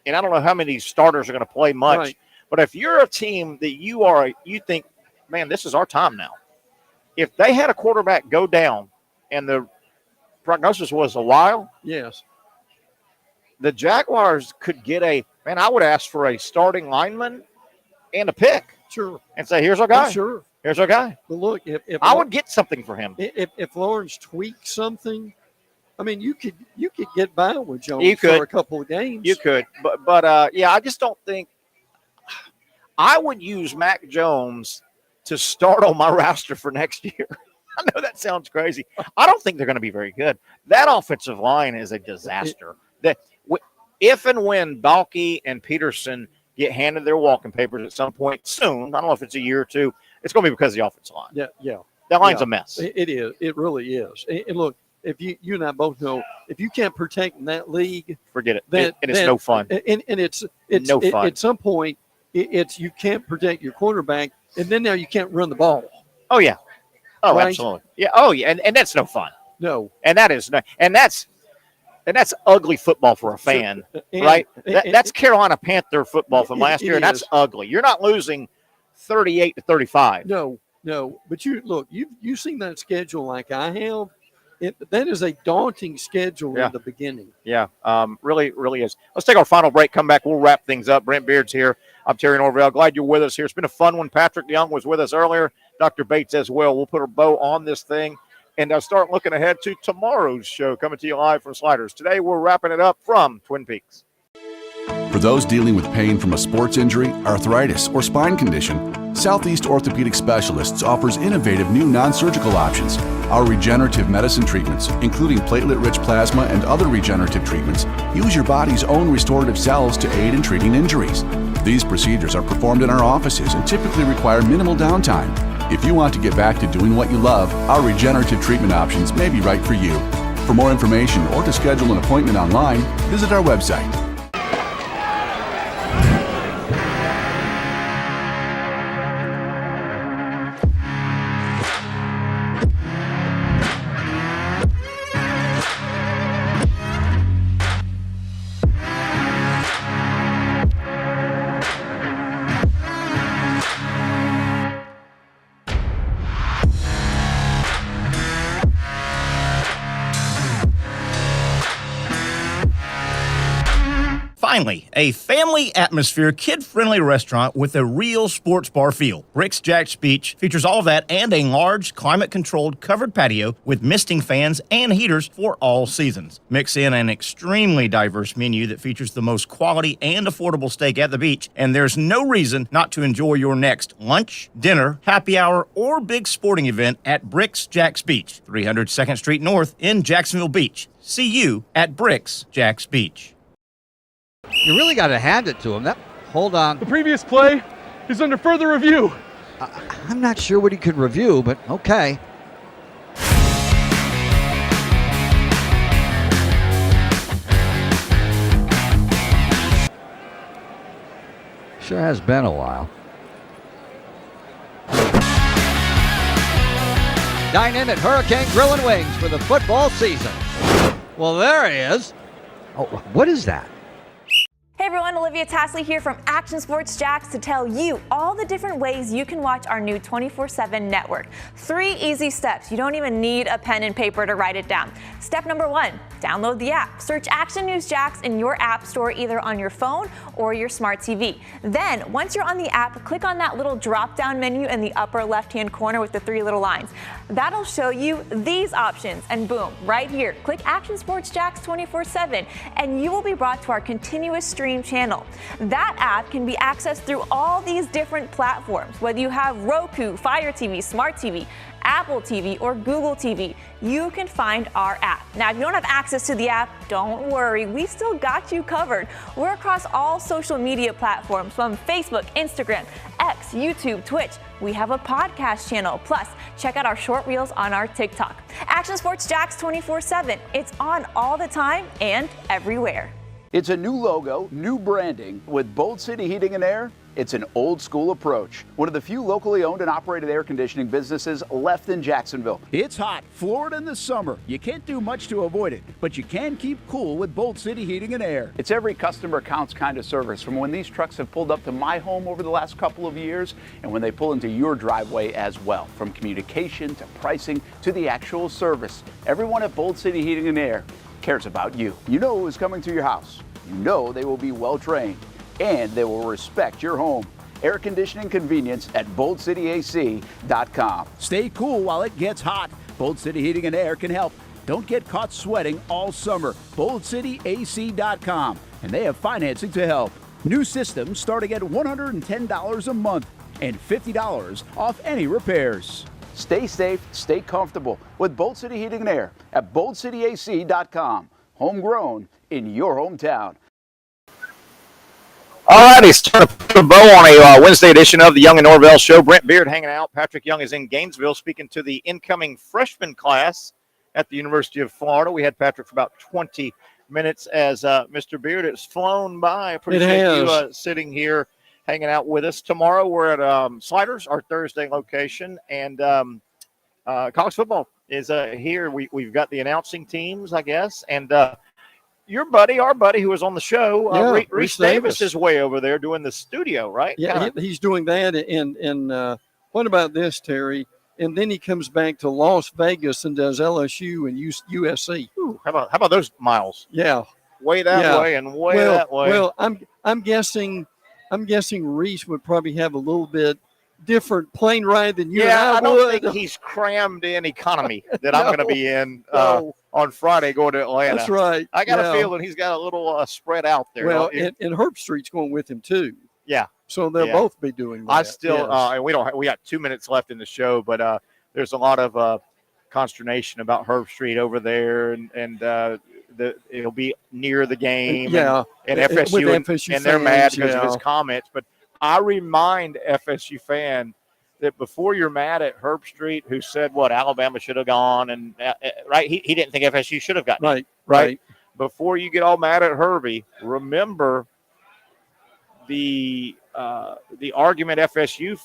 and I don't know how many starters are going to play much, but if you're a team that you think, man, this is our time now. If they had a quarterback go down and the prognosis was a while, the Jaguars could get I would ask for a starting lineman and a pick. Sure. And say, here's our guy. Sure. Here's our guy. But look, if I would get something for him. If Lawrence tweaks something, I mean, you could get by with Jones for a couple of games. You could. But I just don't think I would use Mac Jones to start on my roster for next year. I know that sounds crazy. I don't think they're going to be very good. That offensive line is a disaster. If and when Balke and Peterson get handed their walking papers at some point soon, I don't know if it's a year or two, it's going to be because of the offensive line. Yeah. That line's a mess. It is. It really is. And look, if you and I both know, if you can't protect in that league, forget it. And it's no fun. And it's no fun. At some point, you can't protect your quarterback, and then now you can't run the ball. Oh yeah. Oh, right? absolutely. Yeah. Oh yeah. And that's no fun. No. And that is not. And that's ugly football for a fan, right? That's Carolina Panther football from last year, and that's ugly. You're not losing 38-35. No. But you've seen that schedule like I have. That is a daunting schedule in the beginning. Yeah, really, really is. Let's take our final break. Come back. We'll wrap things up. Brent Beaird's here. I'm Terry Norvelle. Glad you're with us here. It's been a fun one. Patrick Young was with us earlier. Dr. Bates as well. We'll put a bow on this thing. And I'll start looking ahead to tomorrow's show, coming to you live from Sliders. Today, we're wrapping it up from Twin Peaks. For those dealing with pain from a sports injury, arthritis, or spine condition, Southeast Orthopedic Specialists offers innovative new non-surgical options. Our regenerative medicine treatments, including platelet-rich plasma and other regenerative treatments, use your body's own restorative cells to aid in treating injuries. These procedures are performed in our offices and typically require minimal downtime. If you want to get back to doing what you love, our regenerative treatment options may be right for you. For more information or to schedule an appointment online, visit our website. Finally, a family atmosphere, kid-friendly restaurant with a real sports bar feel. Brent Jax Beach features all of that and a large, climate-controlled covered patio with misting fans and heaters for all seasons. Mix in an extremely diverse menu that features the most quality and affordable steak at the beach, and there's no reason not to enjoy your next lunch, dinner, happy hour, or big sporting event at Brent Jax Beach, 300 2nd Street North in Jacksonville Beach. See you at Brent Jax Beach. You really got to hand it to him. Hold on. The previous play is under further review. I'm not sure what he could review, but okay. Sure has been a while. Dine in at Hurricane Grill and Wings for the football season. Well, there he is. Oh, what is that? Hey everyone, Olivia Tasley here from Action Sports Jax to tell you all the different ways you can watch our new 24/7 network. 3 easy steps. You don't even need a pen and paper to write it down. Step number 1, download the app. Search Action News Jax in your app store either on your phone or your smart TV. Then, once you're on the app, click on that little drop-down menu in the upper left-hand corner with the 3 little lines. That'll show you these options, and boom, right here, click Action Sports Jax 24/7, and you will be brought to our continuous stream channel. That app can be accessed through all these different platforms. Whether you have Roku, Fire TV, Smart TV, Apple TV, or Google TV, you can find our app. Now, if you don't have access to the app, don't worry, we still got you covered. We're across all social media platforms from Facebook, Instagram, X, YouTube, Twitch. We have a podcast channel. Plus, check out our short reels on our TikTok. Action Sports Jax 24/7. It's on all the time and everywhere. It's a new logo, new branding. With Bold City Heating and Air, it's an old school approach. One of the few locally owned and operated air conditioning businesses left in Jacksonville. It's hot, Florida in the summer. You can't do much to avoid it, but you can keep cool with Bold City Heating and Air. It's every customer counts kind of service, from when these trucks have pulled up to my home over the last couple of years and when they pull into your driveway as well. From communication to pricing to the actual service, everyone at Bold City Heating and Air cares about you. You know who's coming to your house. You know they will be well trained, and they will respect your home. Air conditioning convenience at boldcityac.com. Stay cool while it gets hot. Bold City Heating and Air can help. Don't get caught sweating all summer. boldcityac.com, and they have financing to help. New systems starting at $110 a month and $50 off any repairs. Stay safe, stay comfortable with Bold City Heating and Air at boldcityac.com. Homegrown in your hometown. All righty, it's time to put a bow on a Wednesday edition of the Young and Norvelle Show. Brent Beaird hanging out. Patrick Young is in Gainesville speaking to the incoming freshman class at the University of Florida. We had Patrick for about 20 minutes as Mr. Beaird has flown by. I appreciate you sitting here hanging out with us. Tomorrow we're at Sliders, our Thursday location, and college football is here. We've got the announcing teams, I guess, and your buddy, our buddy, who was on the show, Reese Davis is way over there doing the studio, right? Yeah, he's doing that. And what about this, Terry? And then he comes back to Las Vegas and does LSU and USC. Ooh, how about those miles? Yeah, way that way and way that way. Well, I'm guessing Reese would probably have a little bit different plane ride than you. Yeah, and I don't would. think he's crammed in economy that I'm going to be in on Friday going to Atlanta. That's right. I got a feeling he's got a little spread out there. Well, and Herb Street's going with him too. Yeah. So they'll both be doing that. I still, and we got 2 minutes left in the show, but there's a lot of consternation about Herb Street over there, and it'll be near the game. Yeah. And FSU, and they're mad because of his comments. But I remind FSU fan that before you're mad at Herb Street, who said what Alabama should have gone, and right, he didn't think FSU should have gotten right. Before you get all mad at Herbie, remember the argument FSU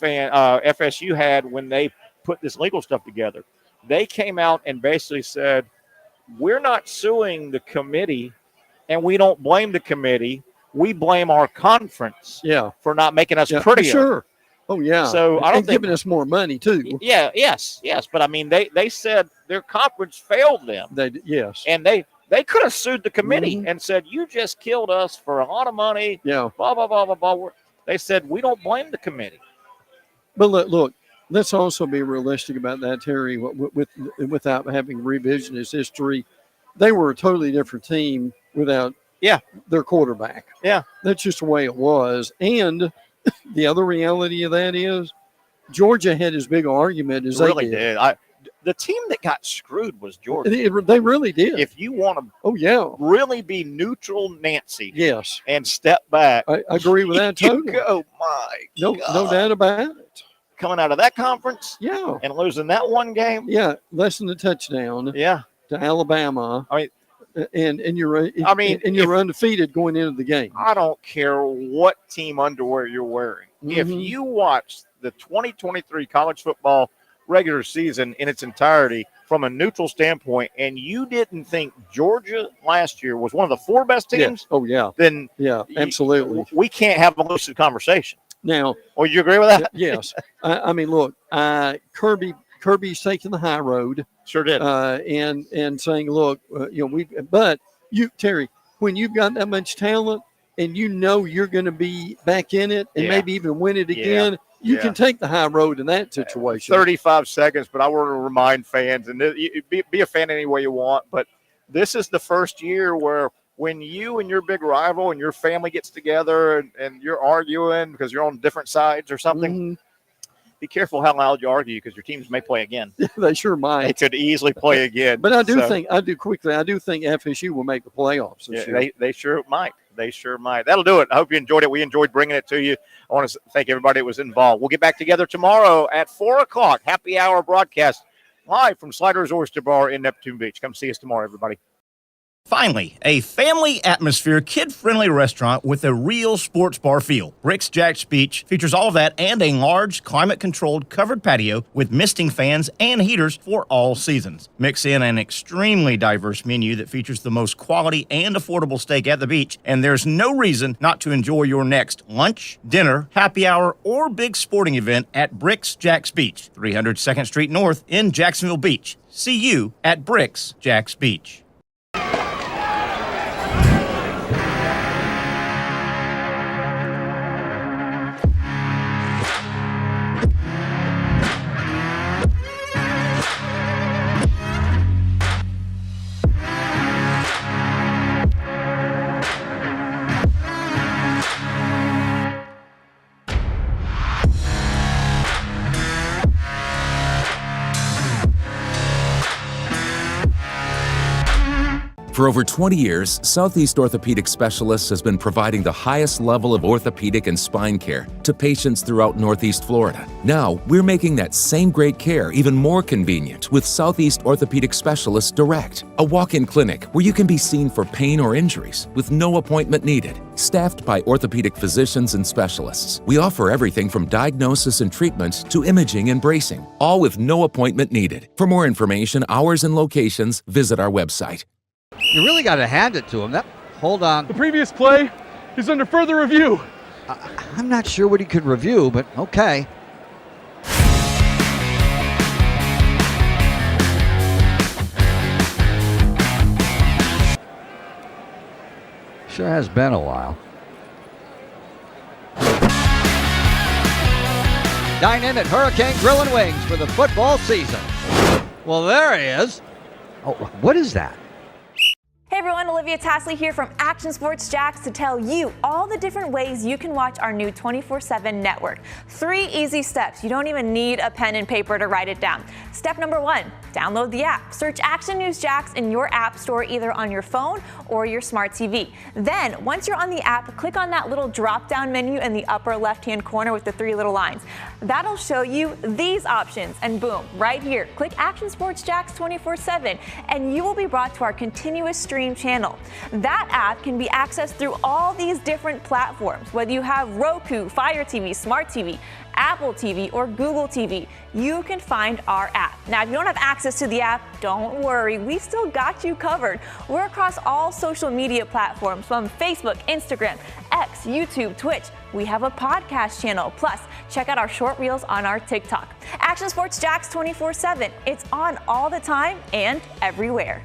had when they put this legal stuff together. They came out and basically said, we're not suing the committee, and we don't blame the committee. We blame our conference for not making us prettier. Sure. Oh, yeah. So I don't think giving us more money, too. Yeah, yes. But, I mean, they said their conference failed them. Yes. And they They could have sued the committee and said, you just killed us for a lot of money. Yeah. Blah, blah, blah, blah, blah. They said, we don't blame the committee. But look, let's also be realistic about that, Terry, without having revisionist history. They were a totally different team without their quarterback. Yeah. That's just the way it was. And the other reality of that is Georgia had as big an argument as They really they did. The team that got screwed was Georgia. They really did. If you want to really be neutral Nancy and step back. I agree with that totally. Oh, my No God. doubt about it. Coming out of that conference and losing that one game. Yeah, less than a touchdown to Alabama. I mean, and you're undefeated going into the game. I don't care what team underwear you're wearing. If you watch the 2023 college football regular season in its entirety from a neutral standpoint, and you didn't think Georgia last year was one of the 4 best teams, then absolutely. We can't have a lucid conversation. Now, you agree with that? Yes. I mean, look, Kirby's taking the high road. Sure did. And saying, look, but Terry, when you've got that much talent and you know you're going to be back in it and maybe even win it again, you can take the high road in that situation. 35 seconds, but I want to remind fans, and be a fan any way you want, but this is the first year where when you and your big rival and your family gets together and you're arguing because you're on different sides or something, be careful how loud you argue because your teams may play again. They sure might. They could easily play again. But I do think FSU will make the playoffs this year. They sure might. They sure might. That'll do it. I hope you enjoyed it. We enjoyed bringing it to you. I want to thank everybody that was involved. We'll get back together tomorrow at 4 o'clock. Happy hour broadcast live from Sliders Oyster Bar in Neptune Beach. Come see us tomorrow, everybody. Finally, a family atmosphere, kid-friendly restaurant with a real sports bar feel. Bricks Jax Beach features all of that and a large, climate-controlled covered patio with misting fans and heaters for all seasons. Mix in an extremely diverse menu that features the most quality and affordable steak at the beach, and there's no reason not to enjoy your next lunch, dinner, happy hour, or big sporting event at Bricks Jax Beach, 300 2nd Street North in Jacksonville Beach. See you at Bricks Jax Beach. For over 20 years, Southeast Orthopedic Specialists has been providing the highest level of orthopedic and spine care to patients throughout Northeast Florida. Now, we're making that same great care even more convenient with Southeast Orthopedic Specialists Direct, a walk-in clinic where you can be seen for pain or injuries with no appointment needed. Staffed by orthopedic physicians and specialists, we offer everything from diagnosis and treatment to imaging and bracing, all with no appointment needed. For more information, hours, and locations, visit our website. You really got to hand it to him. Hold on. The previous play is under further review. I'm not sure what he could review, but okay. Sure has been a while. Dine in at Hurricane Grill and Wings for the football season. Well, there he is. Oh, what is that? Hey everyone, Olivia Tasley here from Action Sports Jax to tell you all the different ways you can watch our new 24/7 network. 3 easy steps. You don't even need a pen and paper to write it down. Step number 1, download the app. Search Action News Jax in your app store either on your phone or your smart TV. Then, once you're on the app, click on that little drop-down menu in the upper left-hand corner with the 3 little lines. That'll show you these options, and boom, right here, click Action Sports Jax 24/7, and you will be brought to our continuous stream channel. That app can be accessed through all these different platforms, whether you have Roku, Fire TV, Smart TV, Apple TV, or Google TV. You can find our app. Now, if you don't have access to the app, don't worry, we still got you covered. We're across all social media platforms from Facebook, Instagram, X, YouTube, Twitch. We have a podcast channel. Plus, check out our short reels on our TikTok. Action Sports Jax 24/7. It's on all the time and everywhere.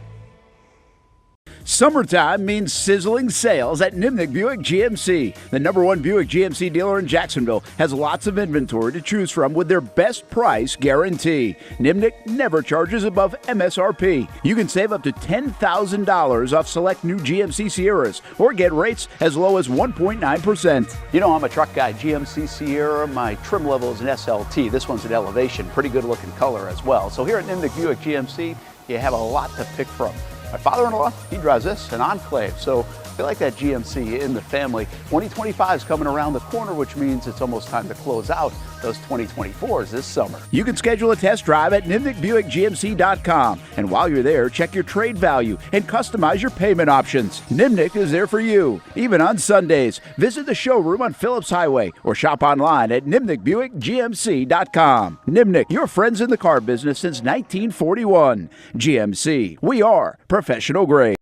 Summertime means sizzling sales at Nimnick Buick GMC. The #1 Buick GMC dealer in Jacksonville has lots of inventory to choose from with their best price guarantee. Nimnick never charges above MSRP. You can save up to $10,000 off select new GMC Sierras or get rates as low as 1.9%. You know I'm a truck guy. GMC Sierra, my trim level is an SLT. This one's an Elevation. Pretty good looking color as well. So here at Nimnick Buick GMC, you have a lot to pick from. My father-in-law, he drives this, an Enclave, so I like that GMC in the family. 2025 is coming around the corner, which means it's almost time to close out those 2024s this summer. You can schedule a test drive at NimnickBuickGMC.com. And while you're there, check your trade value and customize your payment options. Nimnick is there for you, even on Sundays. Visit the showroom on Phillips Highway or shop online at NimnickBuickGMC.com. Nimnick, your friends in the car business since 1941. GMC, we are professional grade.